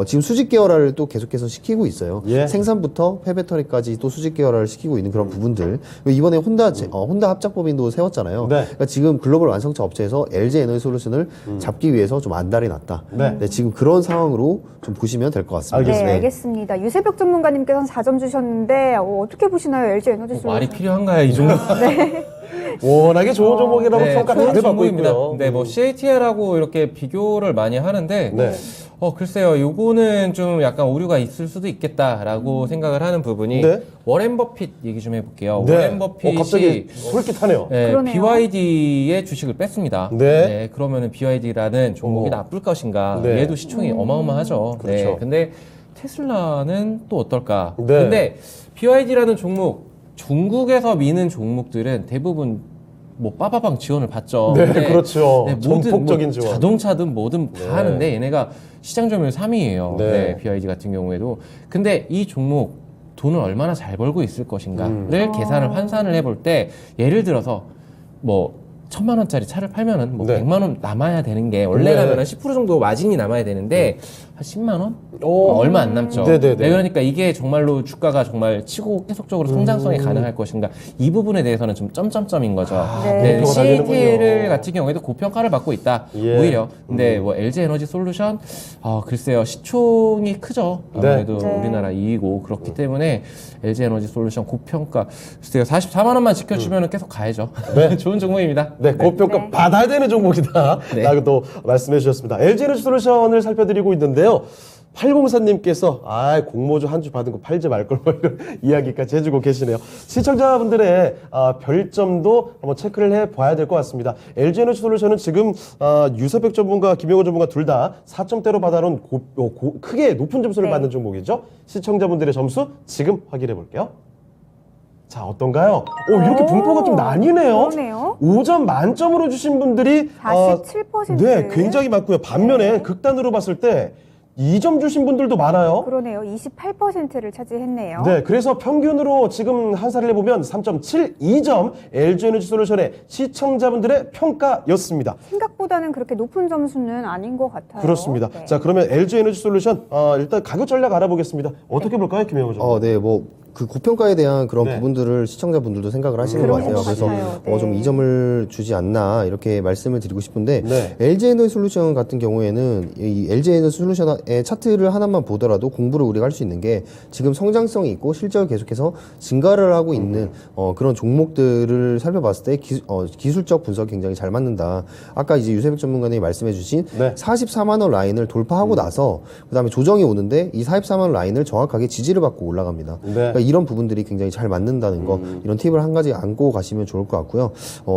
지금 수직 계열화를 또 계속해서 시키고 있어요. 예. 생산부터 폐배터리까지 또 수직 계열화를 시키고 있는 그런 부분들. 이번에 혼다 합작법인도 세웠잖아요. 네. 그러니까 지금 글로벌 완성차 업체에서 LG 에너지 솔루션을 잡기 위해서 좀 안달이 났다. 네. 지금 그런 상황으로 좀 보시면 될 것 같습니다. 알겠습니다. 네, 알겠습니다. 유세벽 전문가님께서는 4점 주셨는데 어떻게 보시나요, LG 에너지 솔루션? 말이 필요한가요, 이 정도? 워낙에 좋은 종목이라고 평가 좋은 다들 받고 종목입니다. 있고요. 네, 뭐 CATL하고 이렇게 비교를 많이 하는데, 네. 글쎄요, 요거는 좀 약간 오류가 있을 수도 있겠다라고 생각을 하는 부분이 네. 워렌 버핏 얘기 좀 해볼게요. 네. 워렌 버핏이 갑자기 솔깃하네요. 그러네요. BYD의 주식을 뺐습니다. 네. 그러면은 BYD라는 종목이 나쁠 것인가? 네. 얘도 시총이 어마어마하죠. 그렇죠. 네. 근데 테슬라는 또 어떨까? 네. 근데 BYD라는 종목, 중국에서 미는 종목들은 대부분 뭐 빠바방 지원을 받죠. 네, 근데 그렇죠. 모든 전폭적인 뭐 지원. 자동차든 뭐든 다 네. 하는데 얘네가 시장 점유율 3위예요. 네. 네, BYD 같은 경우에도. 근데 이 종목 돈을 얼마나 잘 벌고 있을 것인가를 계산을 환산을 해볼 때 예를 들어서 뭐 1,000만 원짜리 차를 팔면은 뭐 네. 100만 원 남아야 되는 게 원래라면 한 10% 정도 마진이 남아야 되는데 한 10만 원? 얼마 안 남죠. 네네네. 네, 그러니까 이게 정말로 주가가 정말 치고 계속적으로 성장성이 가능할 것인가 이 부분에 대해서는 좀 점점점인 거죠. 네. 고평가가 CATL 되는군요. 같은 경우에도 고평가를 받고 있다. 예. 오히려. 근데 뭐 LG 에너지 솔루션 글쎄요 시총이 크죠. 아무래도 네. 우리나라 2위고 그렇기 때문에 LG 에너지 솔루션 고평가 글쎄요 44만 원만 지켜주면 계속 가야죠. 좋은 종목입니다. 네, 고평가 네. 받아야 되는 종목이다. 네. 라고 또 말씀해 주셨습니다. LG 에너지 솔루션을 살펴드리고 있는데요. 804님께서 공모주 한 주 받은 거 팔지 말걸 뭐 이런 이야기까지 해주고 계시네요. 시청자분들의 별점도 한번 체크를 해봐야 될 것 같습니다. LG 에너지 솔루션은 지금 유세백 전문가, 김영호 전문가 둘 다 4점대로 받아놓은 크게 높은 점수를 네. 받는 종목이죠. 시청자분들의 점수 지금 확인해 볼게요. 자, 어떤가요? 이렇게 분포가 좀 나뉘네요. 그러네요. 5점 만점으로 주신 분들이 47%. 네, 굉장히 많고요. 반면에 극단으로 봤을 때 2점 주신 분들도 많아요. 그러네요. 28%를 차지했네요. 네, 그래서 평균으로 지금 한사를 해보면 3.72점 LG 에너지 솔루션의 시청자분들의 평가였습니다. 생각보다는 그렇게 높은 점수는 아닌 것 같아요. 그렇습니다. 네. 자, 그러면 LG 에너지 솔루션 일단 가격 전략 알아보겠습니다. 어떻게 볼까요, 김영호 전? 네, 뭐 그 고평가에 대한 그런 네. 부분들을 시청자분들도 생각을 하시는 것 그러신 같아요. 것 그래서 같아요. 네. 좀 이 점을 주지 않나 이렇게 말씀을 드리고 싶은데 네. LG에너지솔루션 같은 경우에는 이 LG에너지솔루션의 차트를 하나만 보더라도 공부를 우리가 할 수 있는 게 지금 성장성이 있고 실적을 계속해서 증가를 하고 있는 그런 종목들을 살펴봤을 때 기술적 분석이 굉장히 잘 맞는다. 아까 이제 유세백 전문가님이 말씀해주신 네. 44만 원 라인을 돌파하고 나서 그다음에 조정이 오는데 이 44만 원 라인을 정확하게 지지를 받고 올라갑니다. 네. 그러니까 이런 부분들이 굉장히 잘 맞는다는 거 이런 팁을 한 가지 안고 가시면 좋을 것 같고요.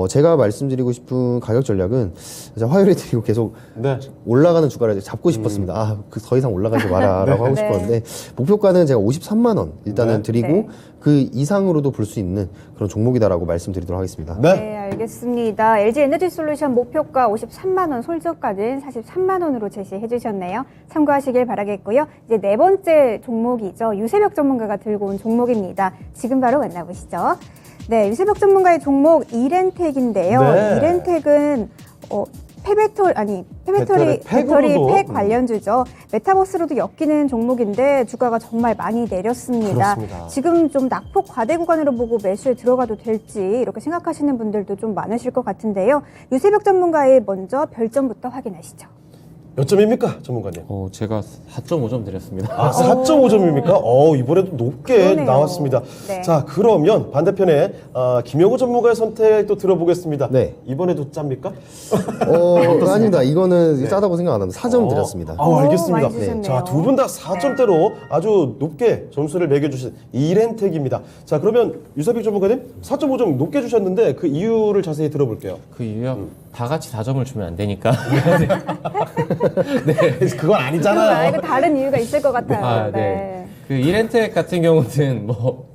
제가 말씀드리고 싶은 가격 전략은 화요일에 드리고 계속 네. 올라가는 주가를 잡고 싶었습니다. 더 이상 올라가지 마라라고 하고 네. 싶었는데 목표가는 제가 53만 원 일단은 네. 드리고 네. 그 이상으로도 볼 수 있는 그런 종목이다라고 말씀드리도록 하겠습니다. 네. 네, 알겠습니다. LG 에너지솔루션 목표가 53만 원, 솔저가는 43만 원으로 제시해 주셨네요. 참고하시길 바라겠고요. 이제 네 번째 종목이죠. 유세벽 전문가가 들고 온 종목입니다. 지금 바로 만나보시죠. 네, 유세벽 전문가의 종목 이렌텍인데요. 네. 이렌텍은 배터리 배터리 팩으로도. 팩 관련주죠. 메타버스로도 엮이는 종목인데 주가가 정말 많이 내렸습니다. 그렇습니다. 지금 좀 낙폭 과대 구간으로 보고 매수에 들어가도 될지 이렇게 생각하시는 분들도 좀 많으실 것 같은데요. 유세벽 전문가의 먼저 별점부터 확인하시죠. 몇 점입니까, 전문가님? 제가 4.5점 드렸습니다. 아, 4.5점입니까? 이번에도 높게 그러네요. 나왔습니다. 네. 자, 그러면 반대편에 김영호 전문가의 선택 또 들어보겠습니다. 네. 이번에도 짭니까? 아닙니다. 이거는 짜다고 생각 안 합니다. 4점 드렸습니다. 알겠습니다. 많이 주셨네요. 자, 두 분 다 4점대로 아주 높게 점수를 매겨주신 이렌텍입니다. 자, 그러면 유사빅 전문가님 4.5점 높게 주셨는데 그 이유를 자세히 들어볼게요. 그 이유요? 다 같이 4점을 주면 안 되니까. 그건 아니잖아요. 이거 다른 이유가 있을 것 같아요. 아, 네. 그 이렌텍 같은 경우는 뭐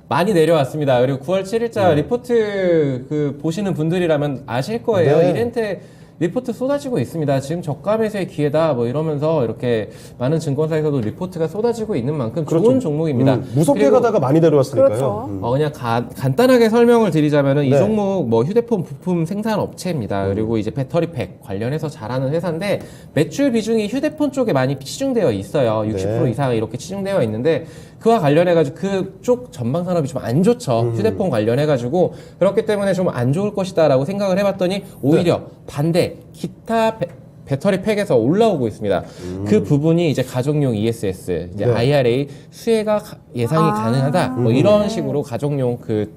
많이 내려왔습니다. 그리고 9월 7일자 리포트 그 보시는 분들이라면 아실 거예요. 네. 이렌텍 리포트 쏟아지고 있습니다. 지금 저가 매수의 기회다 뭐 이러면서 이렇게 많은 증권사에서도 리포트가 쏟아지고 있는 만큼 좋은 종목입니다. 무섭게 그리고 가다가 많이 내려왔으니까요. 그렇죠. 그냥 간단하게 설명을 드리자면은 이 네. 종목 뭐 휴대폰 부품 생산 업체입니다. 그리고 이제 배터리팩 관련해서 잘하는 회사인데 매출 비중이 휴대폰 쪽에 많이 치중되어 있어요. 60% 네. 이상 이렇게 치중되어 있는데 그와 관련해가지고 그쪽 전방 산업이 좀 안 좋죠. 휴대폰 관련해가지고 그렇기 때문에 좀 안 좋을 것이다라고 생각을 해봤더니 오히려 반대 기타 배터리 팩에서 올라오고 있습니다. 그 부분이 이제 가정용 ESS, 이제 네. IRA 수혜가 예상이 가능하다. 뭐 이런 식으로 가정용 그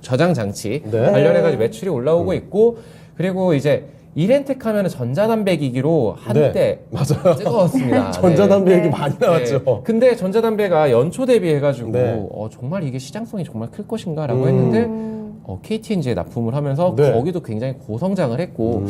저장 장치 네. 관련해가지고 매출이 올라오고 있고 그리고 이제 이렌텍 하면은 전자담배 기기로 한때 맞아요. 뜨거웠습니다. 전자담배 네. 얘기 많이 나왔죠. 네. 근데 전자담배가 연초 대비해가지고 네. 정말 이게 시장성이 정말 클 것인가라고 했는데 KTNG에 납품을 하면서 네. 거기도 굉장히 고성장을 했고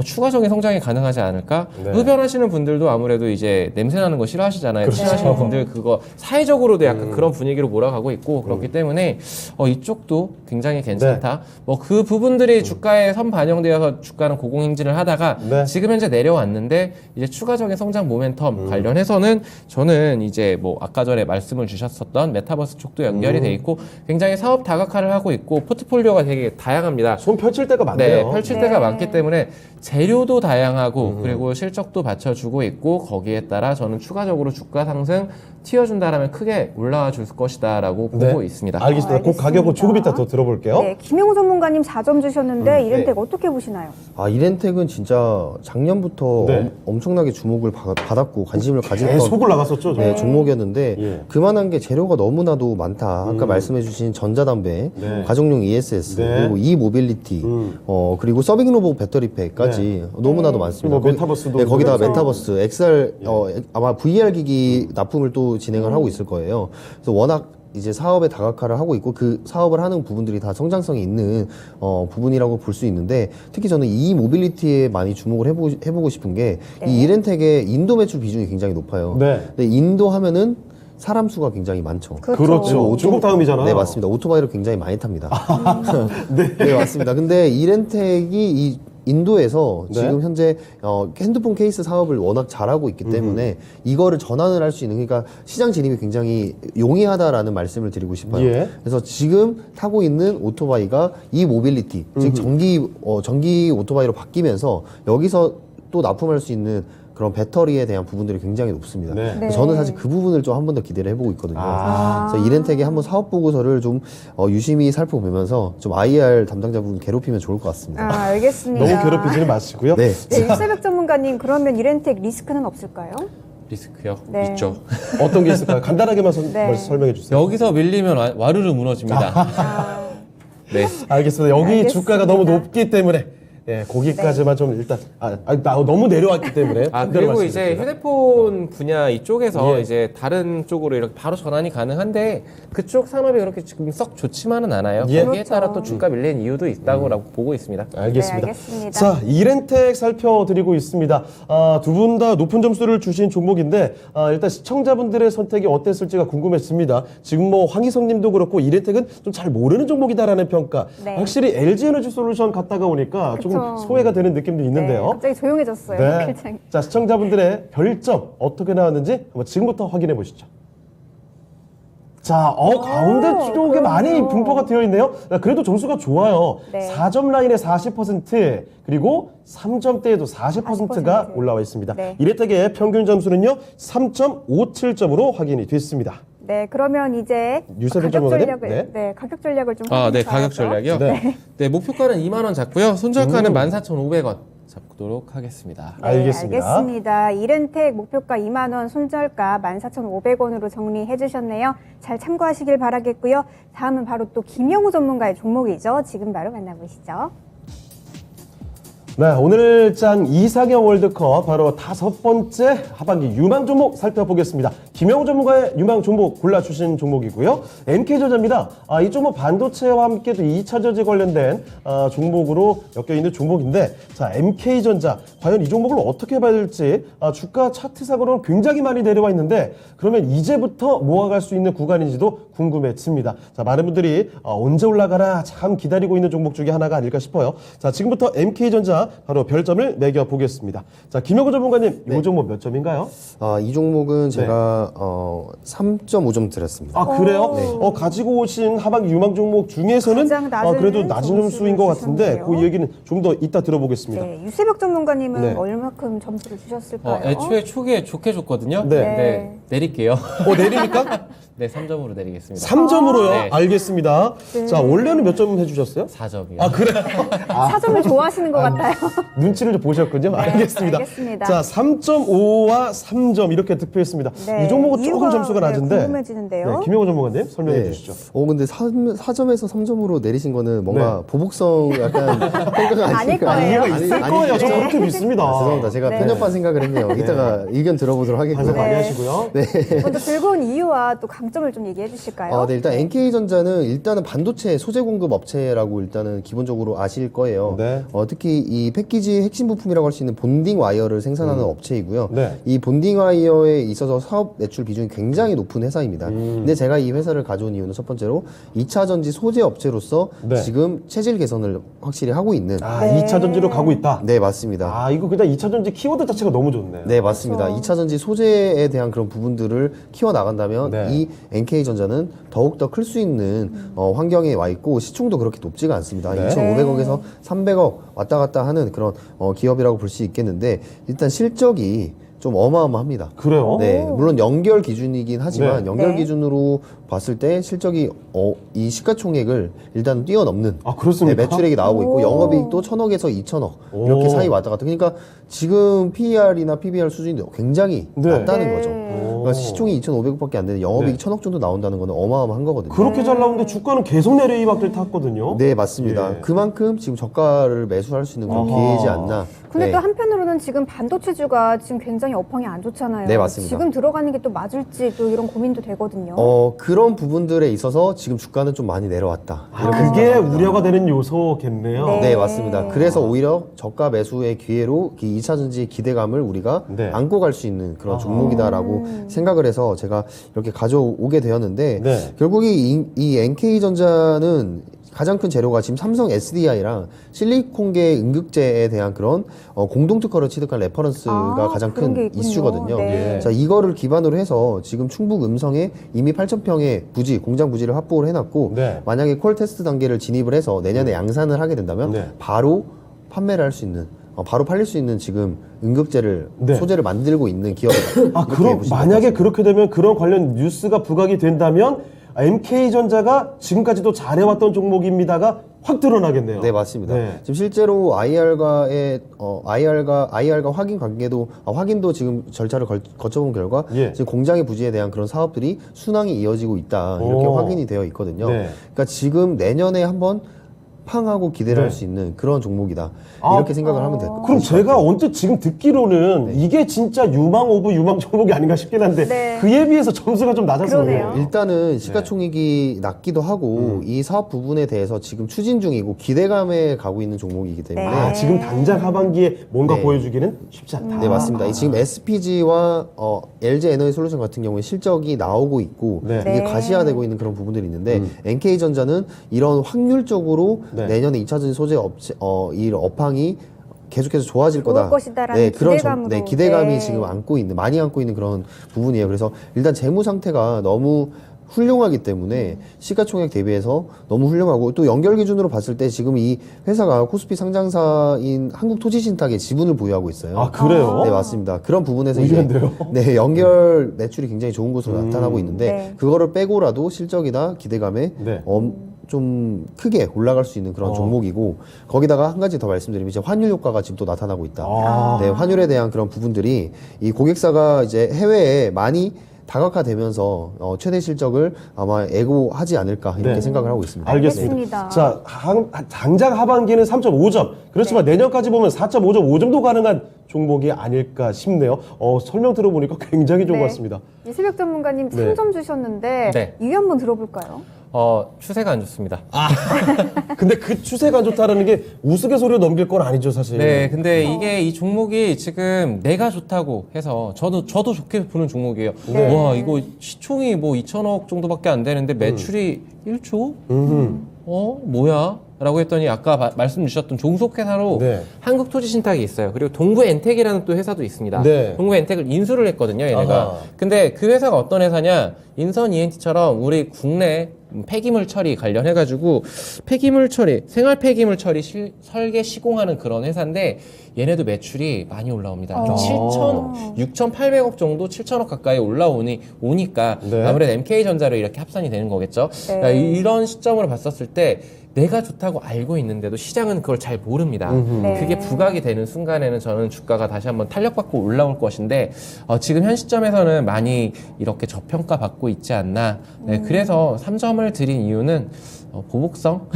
추가적인 성장이 가능하지 않을까? 네. 흡연하시는 분들도 아무래도 이제 냄새나는 거 싫어하시잖아요. 그렇죠. 싫어하시는 분들 그거 사회적으로도 약간 그런 분위기로 몰아가고 있고 그렇기 때문에 이쪽도 굉장히 괜찮다. 뭐 그 부분들이 주가에 선 반영되어서 주가는 고공행진을 하다가 네. 지금 현재 내려왔는데 이제 추가적인 성장 모멘텀 관련해서는 저는 이제 뭐 아까 전에 말씀을 주셨었던 메타버스 쪽도 연결이 돼 있고 굉장히 사업 다각화를 하고 있고 포트폴리오가 되게 다양합니다. 손 펼칠 때가 많네요. 네, 펼칠 때가 많기 때문에 재료도 다양하고 그리고 실적도 받쳐주고 있고 거기에 따라 저는 추가적으로 주가 상승 튀어준다라면 크게 올라와 줄 것이다라고 보고 있습니다. 알겠습니다. 그 알겠습니다. 가격은 조금 이따 더 들어볼게요. 네, 김용우 전문가님 4점 주셨는데 이렌텍 네. 어떻게 보시나요? 이렌텍은 진짜 작년부터 네. 엄청나게 주목을 받았고 관심을 가졌던 계속 올라갔었죠. 네, 종목이었는데 예. 그만한 게 재료가 너무나도 많다. 아까 말씀해주신 전자담배, 네. 가정용 ESS, 네. 그리고 이모빌리티, 그리고 서빙 로봇 배터리팩까지 너무나도 많습니다. 뭐 메타버스도 네, 거기다 그렇죠. 메타버스, XR, 아마 VR 기기 납품을 또 진행을 하고 있을 거예요. 그래서 워낙 이제 사업의 다각화를 하고 있고 그 사업을 하는 부분들이 다 성장성이 있는 부분이라고 볼 수 있는데 특히 저는 이 모빌리티에 많이 주목을 해보고 싶은 게 이 이렌텍의 인도 매출 비중이 굉장히 높아요. 네. 근데 인도 하면은 사람 수가 굉장히 많죠. 그렇죠. 중국 다음이잖아요. 네, 맞습니다. 오토바이를 굉장히 많이 탑니다. 네, 맞습니다. 근데 이렌텍이 이 인도에서 네. 지금 현재 핸드폰 케이스 사업을 워낙 잘하고 있기 때문에 이거를 전환을 할 수 있는 그러니까 시장 진입이 굉장히 용이하다라는 말씀을 드리고 싶어요. 예. 그래서 지금 타고 있는 오토바이가 이 모빌리티 즉 전기 오토바이로 바뀌면서 여기서 또 납품할 수 있는 그런 배터리에 대한 부분들이 굉장히 높습니다. 네. 그래서 저는 사실 그 부분을 좀 한 번 더 기대를 해보고 있거든요. 그래서 이렌텍의 한번 사업 보고서를 좀 유심히 살펴보면서 좀 IR 담당자분 괴롭히면 좋을 것 같습니다. 알겠습니다. 너무 괴롭히지는 마시고요. 네. 네, 유세백 전문가님, 그러면 이렌텍 리스크는 없을까요? 리스크요? 네. 있죠. 어떤 게 있을까요? 간단하게만 네. 설명해 주세요. 여기서 밀리면 와르르 무너집니다. 네. 알겠습니다. 여기 알겠습니다. 주가가 너무 높기 때문에 예, 거기까지만 좀 일단 너무 내려왔기 때문에 반대로 그리고 이제 말씀드립니다. 휴대폰 분야 이쪽에서 예. 이제 다른 쪽으로 이렇게 바로 전환이 가능한데 그쪽 산업이 그렇게 지금 썩 좋지만은 않아요. 예. 거기에 따라 그렇죠. 또 주가 밀리는 이유도 있다고 보고 있습니다. 알겠습니다. 네, 알겠습니다. 자, 이렌텍 살펴드리고 있습니다. 두 분 다 높은 점수를 주신 종목인데 일단 시청자분들의 선택이 어땠을지가 궁금했습니다. 지금 뭐 황희성 님도 그렇고 이렌텍은 좀 잘 모르는 종목이다라는 평가. 네. 확실히 LG에너지솔루션 갔다가 오니까 조금 그쵸. 소외가 되는 느낌도 네, 있는데요. 갑자기 조용해졌어요. 네. 글창이. 자, 시청자분들의 별점 어떻게 나왔는지 한번 지금부터 확인해 보시죠. 자, 가운데 쪽에 그럼요. 많이 분포가 되어 있네요. 그래도 점수가 좋아요. 네. 4점 라인에 40%, 그리고 3점대에도 40%가 40%. 올라와 있습니다. 네. 이래택의 평균 점수는요, 3.57점으로 확인이 됐습니다. 네, 그러면 이제 유세백 가격 전문가님? 전략을 네. 가격 전략을 좀 네, 확인해 가격 봐야죠. 전략이요? 네. 네, 목표가는 2만 원 잡고요. 손절가는 14,500원 잡도록 하겠습니다. 네, 알겠습니다. 알겠습니다. 이렌텍 목표가 2만 원, 손절가 14,500원으로 정리해 주셨네요. 잘 참고하시길 바라겠고요. 다음은 바로 또 김영우 전문가의 종목이죠. 지금 바로 만나보시죠. 네, 오늘 장 이상형 월드컵 바로 5번째 하반기 유망 종목 살펴보겠습니다. 김영우 전문가의 유망 종목 골라주신 종목이고요. MK전자입니다. 이 종목 반도체와 함께 또 2차 전지 관련된 종목으로 엮여있는 종목인데, 자, MK전자 과연 이 종목을 어떻게 봐야 될지 주가 차트상으로는 굉장히 많이 내려와 있는데, 그러면 이제부터 모아갈 수 있는 구간인지도 궁금해집니다. 자, 많은 분들이 언제 올라가나 참 기다리고 있는 종목 중에 하나가 아닐까 싶어요. 자, 지금부터 MK전자 바로 별점을 매겨보겠습니다. 자, 김영우 전문가님, 이 종목 몇 점인가요? 이 종목은 제가 3.5점 드렸습니다. 그래요? 가지고 오신 하반기 유망 종목 중에서는 가장 낮은 그래도 낮은 점수인 것 같은데, 주셨네요. 그 얘기는 좀 더 이따 들어보겠습니다. 네, 유세벽 전문가님은 네. 얼마큼 점수를 주셨을까요? 애초에 초기에 좋게 줬거든요. 네. 네, 내릴게요. 내립니까? 네, 3점으로 내리겠습니다. 3점으로요? 네. 알겠습니다. 자, 원래는 몇 점 해주셨어요? 4점이요. 그래요? 사점을 좋아하시는 것 같아요. 눈치를 좀 보셨군요. 알겠습니다. 알겠습니다. 자, 3.5와 3점 이렇게 득표했습니다. 네, 이 종목은 조금 이유가, 점수가 네, 낮은데. 궁금해지는데요. 김영호 전문가님 설명해 네. 주시죠. 근데 4점에서 3점으로 내리신 거는 뭔가 보복성 약간 평가가 아닐 아닐까. 거예요. 이유가 있을 거예요. 저 그렇게 믿습니다. 죄송합니다. 제가 네. 편협한 생각을 했네요. 이따가 의견 들어보도록 반성 하겠고요. 많이 네. 하시고요. 먼저 들고 온 이유와 또 강점을 좀 얘기해 주실까요? 네, 일단 NK전자는 일단은 반도체 소재 공급 업체라고 일단은 기본적으로 아실 거예요. 네. 특히 이 패키지 핵심 부품이라고 할 수 있는 본딩 와이어를 생산하는 업체이고요. 네. 이 본딩 와이어에 있어서 사업 매출 비중이 굉장히 높은 회사입니다. 근데 제가 이 회사를 가져온 이유는 첫 번째로 2차 전지 소재 업체로서 네. 지금 체질 개선을 확실히 하고 있는. 네. 2차 전지로 가고 있다. 네, 맞습니다. 이거 그냥 2차 전지 키워드 자체가 너무 좋네요. 네, 맞습니다. 2차 전지 소재에 대한 그런 부분들을 키워 나간다면 네. 이 NK전자는 더욱더 클 수 있는 환경에 와 있고 시총도 그렇게 높지가 않습니다. 네. 2,500억에서 300억 왔다 갔다 하는 그런 기업이라고 볼 수 있겠는데 일단 실적이 좀 어마어마합니다. 그래요? 네, 물론 연결 기준이긴 하지만 네. 연결 네. 기준으로 봤을 때 실적이 이 시가총액을 일단 뛰어넘는 그렇습니까? 네, 매출액이 나오고 있고 오. 영업이익도 1,000억에서 2,000억 이렇게 오. 사이 왔다 갔다. 그러니까 지금 PER이나 PBR 수준이 굉장히 네. 낮다는 네. 거죠. 그러니까 시총이 2,500억밖에 안 되는 영업이익 네. 1,000억 정도 나온다는 거는 어마어마한 거거든요. 그렇게 잘 나오는데 주가는 계속 내리막길 탔거든요. 네, 맞습니다. 예. 그만큼 지금 저가를 매수할 수 있는 그런 아하. 기회이지 않나. 근데 네. 또 한편으로는 지금 반도체주가 지금 굉장히 업황이 안 좋잖아요. 네, 맞습니다. 지금 들어가는 게 또 맞을지 또 이런 고민도 되거든요. 그런 부분들에 있어서 지금 주가는 좀 많이 내려왔다. 그게 우려가 되는 요소겠네요. 네. 네, 맞습니다. 그래서 오히려 저가 매수의 기회로 이 2차 전지 기대감을 우리가 네. 안고 갈 수 있는 그런 종목이다라고 생각을 해서 제가 이렇게 가져오게 되었는데 네. 결국 이 NK전자는 가장 큰 재료가 지금 삼성 SDI랑 실리콘계 응급제에 대한 그런 공동 특허를 취득한 레퍼런스가 가장 그런 게 큰 있군요. 이슈거든요. 네. 자, 이거를 기반으로 해서 지금 충북 음성에 이미 8,000평의 부지, 공장 부지를 확보를 해놨고 네. 만약에 콜 테스트 단계를 진입을 해서 내년에 양산을 하게 된다면 네. 바로 판매를 할 수 있는 바로 팔릴 수 있는 지금 응급제를 네. 소재를 만들고 있는 기업이다. 아, 이렇게 그럼 보시면 만약에 될것 그렇게 되면 그런 관련 뉴스가 부각이 된다면 MK전자가 지금까지도 잘해왔던 종목입니다가 확 드러나겠네요. 네, 맞습니다. 네. 지금 실제로 IR과의 IR과 확인 관계도 확인도 지금 절차를 거쳐본 결과 예. 지금 공장의 부지에 대한 그런 사업들이 순항이 이어지고 있다 이렇게 오. 확인이 되어 있거든요. 네. 그러니까 지금 내년에 한번 팡하고 기대를 네. 할 수 있는 그런 종목이다 아, 이렇게 생각을 하면 될것 그럼 같아요. 제가 언뜻 지금 듣기로는 이게 진짜 유망 오브 유망 종목이 아닌가 싶긴 한데 네. 그에 비해서 점수가 좀 낮아서 그러네요. 그래요. 일단은 시가총액이 낮기도 하고 이 사업 부분에 대해서 지금 추진 중이고 기대감에 가고 있는 종목이기 때문에 네. 아, 지금 당장 하반기에 뭔가 네. 보여주기는 쉽지 않다. 네, 맞습니다. 이 지금 SPG와 LG 에너지 솔루션 같은 경우에 실적이 나오고 있고 네. 이게 네. 가시화되고 있는 그런 부분들이 있는데 NK전자는 이런 확률적으로 네. 내년에 2차전지 소재 이 업황이 계속해서 좋아질 거다. 것이다라는 그런 기대감으로. 기대감이 네. 지금 많이 안고 있는 그런 부분이에요. 그래서 일단 재무 상태가 너무 훌륭하기 때문에 시가총액 대비해서 너무 훌륭하고 또 연결 기준으로 봤을 때 지금 이 회사가 코스피 상장사인 한국토지신탁에 지분을 보유하고 있어요. 아, 그래요? 네, 맞습니다. 그런 부분에서 의외인데요? 네, 연결 매출이 굉장히 좋은 것으로 나타나고 있는데 네. 그거를 빼고라도 실적이나 기대감에 네. 좀 크게 올라갈 수 있는 그런 종목이고 거기다가 한 가지 더 말씀드리면 이제 환율 효과가 지금 또 나타나고 있다. 아. 네, 환율에 대한 그런 부분들이 이 고객사가 이제 해외에 많이 다각화되면서 최대 실적을 아마 애고하지 않을까 이렇게 네. 생각을 하고 있습니다. 알겠습니다. 알겠습니다. 자, 당장 하반기는 3.5점. 그렇지만 내년까지 보면 4.5점, 5점도 가능한 종목이 아닐까 싶네요. 설명 들어보니까 굉장히 좋은 네. 것 같습니다. 이세벽 전문가님 네. 3점 주셨는데 네. 이유 한번 들어볼까요? 추세가 안 좋습니다. 근데 그 추세가 안 좋다라는 게 우스갯소리로 넘길 건 아니죠, 사실. 네, 근데 이게 이 종목이 지금 내가 좋다고 해서 저도 좋게 보는 종목이에요. 네. 와, 이거 시총이 뭐 2천억 정도밖에 안 되는데 매출이 1조? 뭐야? 라고 했더니 아까 말씀 주셨던 종속회사로 네. 한국토지신탁이 있어요. 그리고 동부엔텍이라는 또 회사도 있습니다. 네. 동부엔텍을 인수를 했거든요, 얘네가. 아하. 근데 그 회사가 어떤 회사냐? 인선 ENT처럼 우리 국내 폐기물 처리 관련해가지고 폐기물 처리, 생활 폐기물 처리 설계 시공하는 그런 회사인데 얘네도 매출이 많이 올라옵니다. 6,800억 정도, 7천억 가까이 오니까 네. 아무래도 MK전자로 이렇게 합산이 되는 거겠죠. 네. 그러니까 이런 시점으로 봤었을 때 내가 좋다고 알고 있는데도 시장은 그걸 잘 모릅니다. 네. 그게 부각이 되는 순간에는 저는 주가가 다시 한번 탄력받고 올라올 것인데 지금 현 시점에서는 많이 이렇게 저평가 받고 있지 않나. 네, 그래서 3점을 드린 이유는 보복성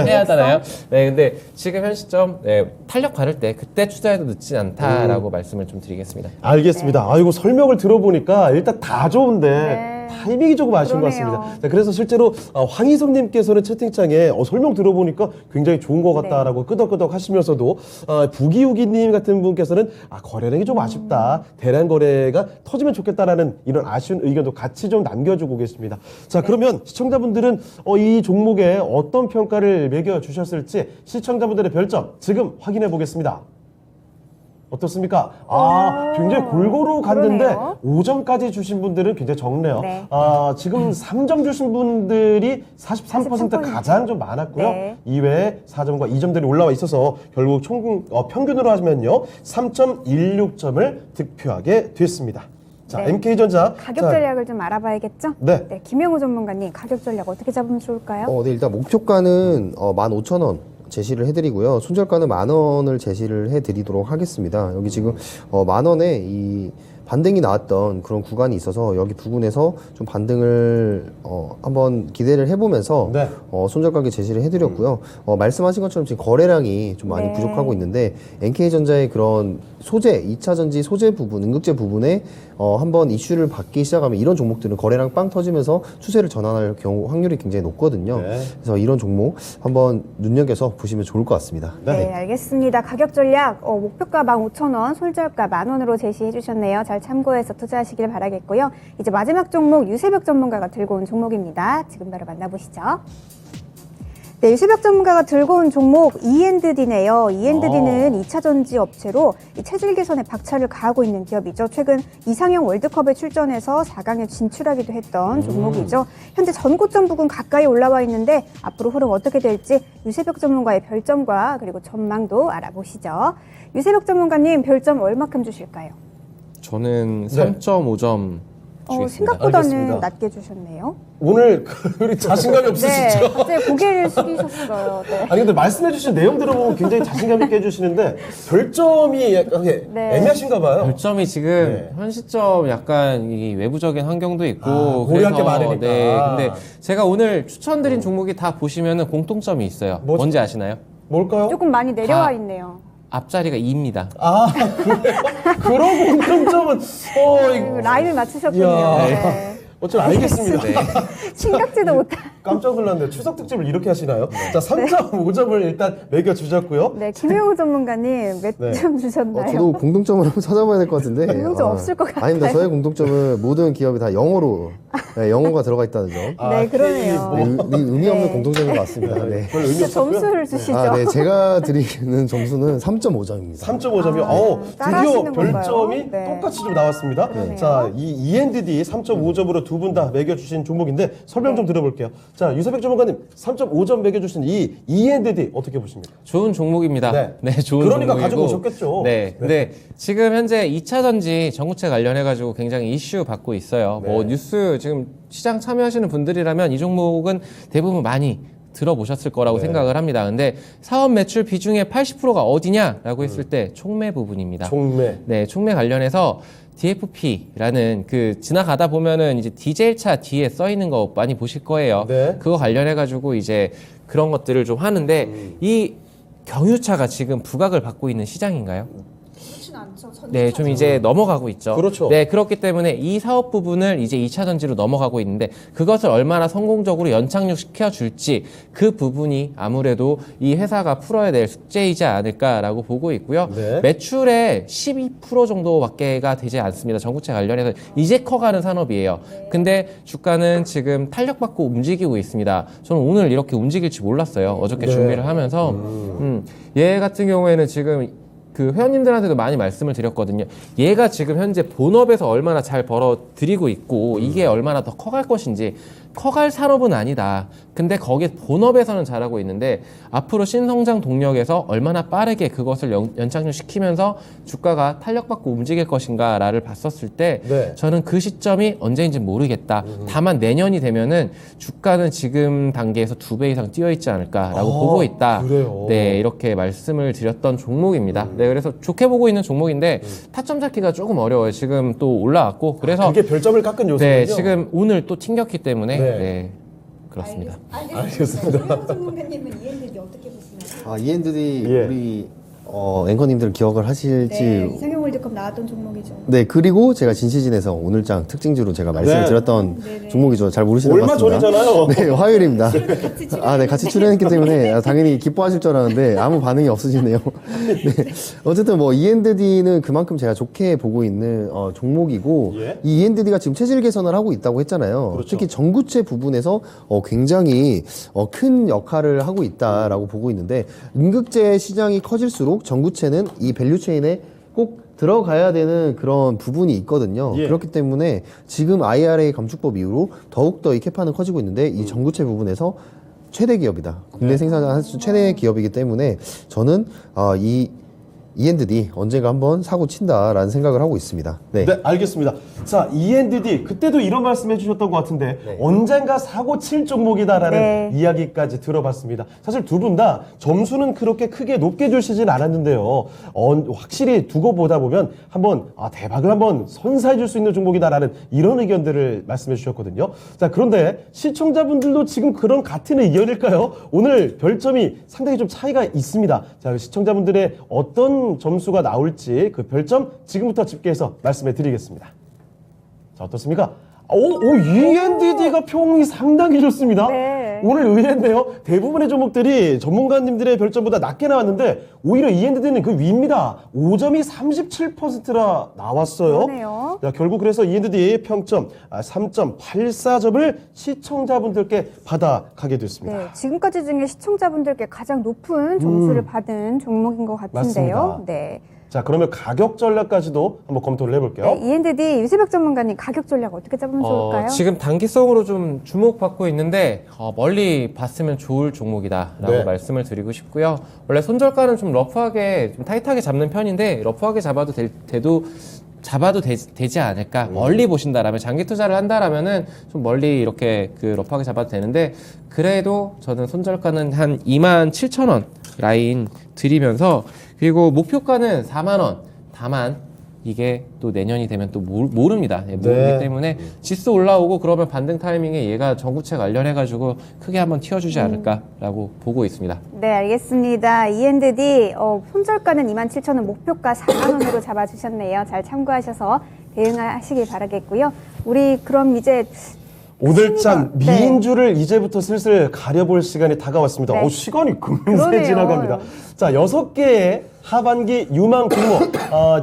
해야 하잖아요. 네, 근데 지금 현 시점 탄력 받을 때 그때 투자해도 늦지 않다라고 말씀을 좀 드리겠습니다. 알겠습니다. 아이고, 설명을 들어보니까 일단 다 좋은데 네. 타이밍이 조금 아쉬운 것 그러네요. 같습니다. 자, 그래서 실제로 황희성님께서는 채팅창에 설명 들어보니까 굉장히 좋은 것 같다라고 끄덕끄덕 하시면서도 부기우기님 같은 분께서는 거래량이 좀 아쉽다. 대량 거래가 터지면 좋겠다라는 이런 아쉬운 의견도 같이 좀 남겨주고 계십니다. 자, 그러면 시청자분들은 이 종목에 어떤 평가를 매겨주셨을지 시청자분들의 별점 지금 확인해 보겠습니다. 어떻습니까? 굉장히 골고루 갔는데 그러네요. 5점까지 주신 분들은 굉장히 적네요. 네. 지금 3점 주신 분들이 43% 가장 좀 많았고요. 네. 이외에 4점과 2점들이 올라와 있어서 결국 총 평균으로 하면요 3.16점을 득표하게 됐습니다. 자, 네. MK전자 가격 자, 전략을 좀 알아봐야겠죠? 네. 김영우 전문가님 가격 전략 어떻게 잡으면 좋을까요? 네, 일단 목표가는 15,000원 제시를 해드리고요. 손절가는 10,000원을 제시를 해드리도록 하겠습니다. 여기 지금 10,000원에 이 반등이 나왔던 그런 구간이 있어서 여기 부근에서 좀 반등을 한번 기대를 해보면서 네. 손절가격 제시를 해드렸고요. 말씀하신 것처럼 지금 거래량이 좀 많이 네. 부족하고 있는데 NK전자의 그런 소재, 2차전지 소재 부분, 응급제 부분에 한번 이슈를 받기 시작하면 이런 종목들은 거래량 빵 터지면서 추세를 전환할 경우 확률이 굉장히 높거든요. 네. 그래서 이런 종목 한번 눈여겨서 보시면 좋을 것 같습니다. 네, 알겠습니다. 가격 전략 목표가 15,000원, 손절가 10,000원으로 제시해 주셨네요. 잘 참고해서 투자하시길 바라겠고요. 이제 마지막 종목 유세벽 전문가가 들고 온 종목입니다. 지금 바로 만나보시죠. 네, 유세벽 전문가가 들고 온 종목 E&D네요. E&D는 2차 전지 업체로 이 체질 개선에 박차를 가하고 있는 기업이죠. 최근 이상형 월드컵에 출전해서 4강에 진출하기도 했던 종목이죠. 현재 전고점 부근 가까이 올라와 있는데 앞으로 흐름 어떻게 될지 유세벽 전문가의 별점과 그리고 전망도 알아보시죠. 유세벽 전문가님 별점 얼마큼 주실까요? 저는 네. 3.5점 주겠습니다. 생각보다는 알겠습니다. 낮게 주셨네요. 오늘 우리 자신감이 없으시죠? 네, 갑자기 고개를 숙이셨어요. 네. 아니 근데 말씀해주신 내용 들어보면 굉장히 자신감 있게 해주시는데 별점이 약간 네. 애매하신가 봐요. 별점이 지금 네. 현 시점 약간 이 외부적인 환경도 있고 고려할 게 많으니까. 네, 근데 제가 오늘 추천드린 종목이 다 보시면은 공통점이 있어요. 뭐죠? 뭔지 아시나요? 뭘까요? 조금 많이 내려와 다- 있네요. 앞자리가 2입니다. 아 그래요? 그런 공통점은 이거 라인을 맞추셨군요. 이야. 네. 어쩜 알겠습니다. 생각지도 못한. 깜짝 놀랐네요. 추석 특집을 이렇게 하시나요? 자, 3.5점을 일단 매겨주셨고요. 네, 김영우 전문가님 몇 네. 점 주셨나요? 저도 공통점을 한번 찾아봐야 될 것 같은데. 공통점 없을 것 같아요. 아닙니다. 저의 공통점은 모든 기업이 다 영어로, 네, 영어가 들어가 있다는 점. 네, 그러네요. 네, 의미 없는 네. 공통점인 것 같습니다. 네. 별 의미 진짜 없었고요. 점수를 주시죠. 네, 제가 드리는 점수는 3.5점입니다. 3.5점이요. 드디어 따라하시는 건가요? 별점이 네. 똑같이 좀 나왔습니다. 그러네요. 자, 이 E&D 3.5점으로 두 분 다 매겨주신 종목인데 설명 좀 들어볼게요. 자, 유세백 전문가님 3.5점 매겨주신 이 E&D 어떻게 보십니까? 좋은 종목입니다. 네. 좋은 그러니까 종목이고. 가지고 오셨겠죠. 네. 근데 지금 현재 2차 전지 전구체 관련해가지고 굉장히 이슈 받고 있어요. 네. 뭐 뉴스 지금 시장 참여하시는 분들이라면 이 종목은 대부분 많이 들어보셨을 거라고 네. 생각을 합니다. 근데 사업 매출 비중의 80%가 어디냐라고 했을 때 촉매 부분입니다. 종매. 네, 촉매 관련해서 DFP라는 그 지나가다 보면은 이제 디젤차 뒤에 써 있는 거 많이 보실 거예요. 네. 그거 관련해 가지고 이제 그런 것들을 좀 하는데 이 경유차가 지금 부각을 받고 있는 시장인가요? 네, 좀 이제 넘어가고 있죠. 그렇죠. 네, 그렇기 때문에 이 사업 부분을 이제 2차 전지로 넘어가고 있는데 그것을 얼마나 성공적으로 연착륙 시켜줄지 그 부분이 아무래도 이 회사가 풀어야 될 숙제이지 않을까라고 보고 있고요. 네. 매출의 12% 정도밖에가 되지 않습니다. 전구체 관련해서 이제 커가는 산업이에요. 근데 주가는 지금 탄력받고 움직이고 있습니다. 저는 오늘 이렇게 움직일지 몰랐어요. 어저께 네. 준비를 하면서 얘 같은 경우에는 지금 그 회원님들한테도 많이 말씀을 드렸거든요. 얘가 지금 현재 본업에서 얼마나 잘 벌어들이고 있고 이게 얼마나 더 커갈 것인지 커갈 산업은 아니다. 근데 거기에 본업에서는 잘하고 있는데 앞으로 신성장 동력에서 얼마나 빠르게 그것을 연착륙시키면서 주가가 탄력받고 움직일 것인가를 봤었을 때 네. 저는 그 시점이 언제인지 모르겠다. 다만 내년이 되면은 주가는 지금 단계에서 2배 이상 뛰어 있지 않을까라고 보고 있다. 그래요? 네, 이렇게 말씀을 드렸던 종목입니다. 네, 그래서 좋게 보고 있는 종목인데 타점 잡기가 조금 어려워요. 지금 또 올라왔고 그래서 그게 별점을 깎은 요소군요. 네, 지금 오늘 또 튕겼기 때문에 네. 네, 그렇습니다. 알겠습니다. 김영우 전문가님은 이엔드 어떻게 보시나요? E&D 예. 우리 앵커님들 기억을 하실지. 네, 이상형 월드컵 나왔던 종목이죠. 네, 그리고 제가 진시진에서 오늘장 특징주로 제가 말씀을 네. 드렸던 네네. 종목이죠. 잘 모르시는 것 얼마 같습니다. 전이잖아요. 네, 화요일입니다. 같이 아, 네, 같이 출연했기 때문에 당연히 기뻐하실 줄 알았는데 아무 반응이 없으시네요. 네. 어쨌든 뭐 E&D는 그만큼 제가 좋게 보고 있는 종목이고 예. 이 E&D가 지금 체질 개선을 하고 있다고 했잖아요. 그렇죠. 특히 전구체 부분에서 굉장히 큰 역할을 하고 있다라고 보고 있는데 음극재 시장이 커질수록 전구체는 이 밸류체인에 꼭 들어가야 되는 그런 부분이 있거든요. 예. 그렇기 때문에 지금 IRA 감축법 이후로 더욱더 이 캐파는 커지고 있는데 이 전구체 부분에서 최대 기업이다. 국내 생산할 수 최대 기업이기 때문에 저는 이 E&D 언젠가 한번 사고 친다라는 생각을 하고 있습니다. 네. 네, 알겠습니다. 자, E&D 그때도 이런 말씀해 주셨던 것 같은데 언젠가 사고 칠 종목이다라는 네. 이야기까지 들어봤습니다. 사실 두 분 다 점수는 그렇게 크게 높게 주시진 않았는데요. 확실히 두고 보다 보면 한번 대박을 한번 선사해 줄 수 있는 종목이다라는 이런 의견들을 말씀해 주셨거든요. 자, 그런데 시청자분들도 지금 그런 같은 의견일까요? 오늘 별점이 상당히 좀 차이가 있습니다. 자, 시청자분들의 어떤 점수가 나올지 그 별점 지금부터 집계해서 말씀해 드리겠습니다. 자, 어떻습니까? E&D가 평이 상당히 좋습니다. 네. 네. 오늘 의외인데요. 대부분의 종목들이 전문가님들의 별점보다 낮게 나왔는데 오히려 이엔드는 그 위입니다. 5점이 37%라 나왔어요. 그러네요. 자, 결국 그래서 이엔드 평점 3.84점을 시청자분들께 받아가게 됐습니다. 네, 지금까지 중에 시청자분들께 가장 높은 점수를 받은 종목인 것 같은데요. 맞습니다. 네. 자, 그러면 가격 전략까지도 한번 검토를 해볼게요. 네, E&D 유세벽 전문가님 가격 전략 어떻게 잡으면 좋을까요? 지금 단기성으로 좀 주목받고 있는데 멀리 봤으면 좋을 종목이다라고 네. 말씀을 드리고 싶고요. 원래 손절가는 좀 러프하게 좀 타이트하게 잡는 편인데 러프하게 잡아도 되지 않을까. 멀리 보신다라면 장기 투자를 한다라면은 좀 멀리 이렇게 그 러프하게 잡아도 되는데 그래도 저는 손절가는 한 27,000원 라인 드리면서 그리고 목표가는 4만 원. 다만 이게 또 내년이 되면 또 모릅니다. 모르기 네. 때문에 지수 올라오고 그러면 반등 타이밍에 얘가 전구체 관련해가지고 크게 한번 튀어주지 않을까라고 보고 있습니다. 네, 알겠습니다. E&D 손절가는 27,000원, 목표가 4만 원으로 잡아주셨네요. 잘 참고하셔서 대응하시길 바라겠고요. 우리 그럼 이제 오늘장 네. 미인주를 이제부터 슬슬 가려볼 시간이 다가왔습니다. 네. 시간이 금세 그러네요. 지나갑니다. 자, 6개의 하반기 유망 종목,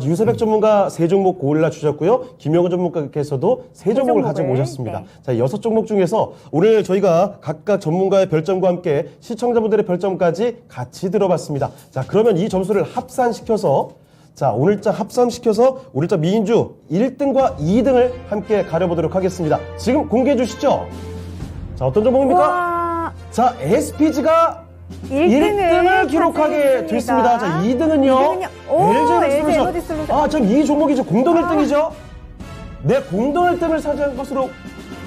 유세백 전문가 3종목 골라주셨고요. 김영은 전문가께서도 3종목을 가지고 오셨습니다. 네. 자, 6종목 중에서 오늘 저희가 각각 전문가의 별점과 함께 시청자분들의 별점까지 같이 들어봤습니다. 자, 그러면 이 점수를 합산시켜서 자, 오늘자 합산시켜서 오늘자 미인주 1등과 2등을 함께 가려보도록 하겠습니다. 지금 공개해 주시죠. 자, 어떤 종목입니까? 와, 자, SPG가 1등을 기록하게 됐습니다. 자, 2등은요. LG 에너지 솔루션. 전 이 종목이 공동 1등이죠? 네, 공동 1등을 차지한 것으로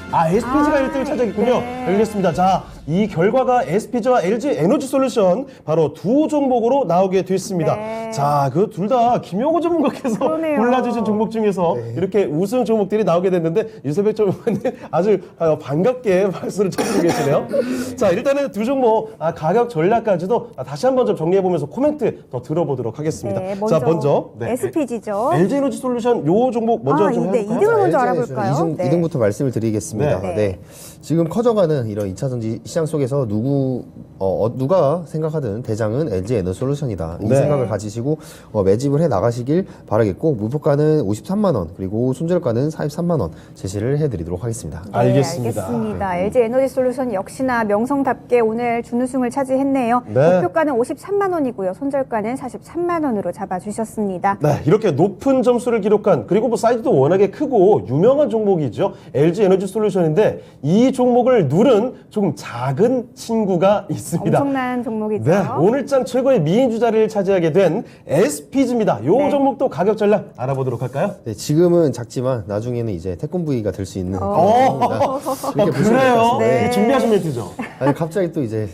SPG가 1등을 차지했군요. 네. 알겠습니다. 자, 이 결과가 SPG와 LG 에너지 솔루션 바로 두 종목으로 나오게 됐습니다. 네. 자, 그 둘 다 김영호 전문가께서 그러네요. 골라주신 종목 중에서 이렇게 우승 종목들이 나오게 됐는데 유세백 전문가님 아주 반갑게 박수를 쳐주고 계시네요. 자, 일단은 두 종목 가격 전략까지도 다시 한번 좀 정리해보면서 코멘트 더 들어보도록 하겠습니다. 네, 자, 먼저 SPG죠. LG 에너지 솔루션 요 종목 먼저 좀 네, 해볼까요? 2등을 먼저 LG 알아볼까요? 2등부터 말씀을 드리겠습니다. 네. 네. 지금 커져가는 이런 2차전지 시장 속에서 누가 생각하든 대장은 LG 에너지 솔루션이다. 이 네. 생각을 가지시고 매집을 해 나가시길 바라겠고 목표가는 53만 원 그리고 손절가는 43만 원 제시를 해드리도록 하겠습니다. 네, 알겠습니다. 알겠습니다. LG 에너지 솔루션 역시나 명성답게 오늘 준우승을 차지했네요. 네. 목표가는 53만 원이고요. 손절가는 43만 원으로 잡아주셨습니다. 네, 이렇게 높은 점수를 기록한 그리고 사이즈도 워낙에 크고 유명한 종목이죠. LG 에너지 솔루션인데 이 종목을 누른 조금 작은 친구가 있습니다. 엄청난 종목이죠. 네, 오늘장 최고의 미인주 자리를 차지하게 된 SPG입니다. 요 네. 종목도 가격 전략 알아보도록 할까요? 네, 지금은 작지만 나중에는 이제 태권브이가 될 수 있는 종목입니다. 이렇게 보시면 될것 그래요? 같습니다. 네. 준비하신 멘트죠? 아니 갑자기 또 이제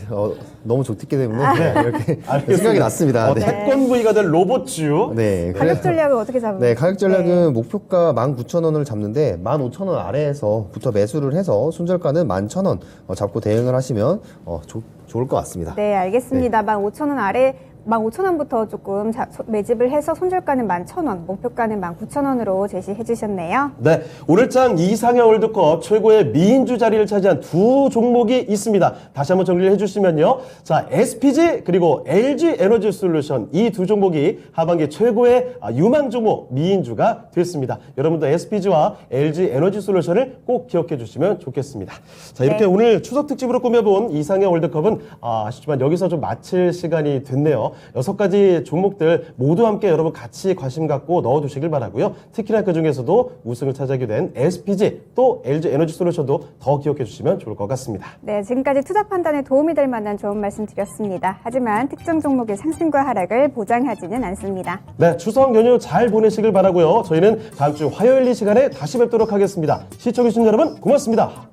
너무 좋기 때문에 이렇게 알겠습니다. 생각이 났습니다. 네. 태권브이가 될 로봇주. 네. 가격 전략을 어떻게 잡으면? 네, 가격 전략은 목표가 15,000원을 잡는데 15,000원 아래에서부터 매수를 해서 손절가는 11,000원 잡고 대응을 하시면 좋을 것 같습니다. 네, 알겠습니다. 15,000원 아래 15,000원부터 조금 매집을 해서 손절가는 11,000원, 목표가는 19,000원으로 제시해 주셨네요. 네, 오늘장 이상형 월드컵 최고의 미인주 자리를 차지한 두 종목이 있습니다. 다시 한번 정리를 해주시면요. 자, SPG 그리고 LG 에너지 솔루션 이 두 종목이 하반기 최고의 유망 종목 미인주가 됐습니다. 여러분도 SPG와 LG 에너지 솔루션을 꼭 기억해 주시면 좋겠습니다. 자, 이렇게 네. 오늘 추석 특집으로 꾸며본 이상형 월드컵은 아쉽지만 여기서 좀 마칠 시간이 됐네요. 6가지 종목들 모두 함께 여러분 같이 관심 갖고 넣어두시길 바라고요. 특히나 그 중에서도 우승을 차지하게 된 SPG 또 LG 에너지 솔루션도 더 기억해 주시면 좋을 것 같습니다. 네, 지금까지 투자 판단에 도움이 될 만한 좋은 말씀 드렸습니다. 하지만 특정 종목의 상승과 하락을 보장하지는 않습니다. 네, 추석 연휴 잘 보내시길 바라고요. 저희는 다음 주 화요일 이 시간에 다시 뵙도록 하겠습니다. 시청해주신 여러분 고맙습니다.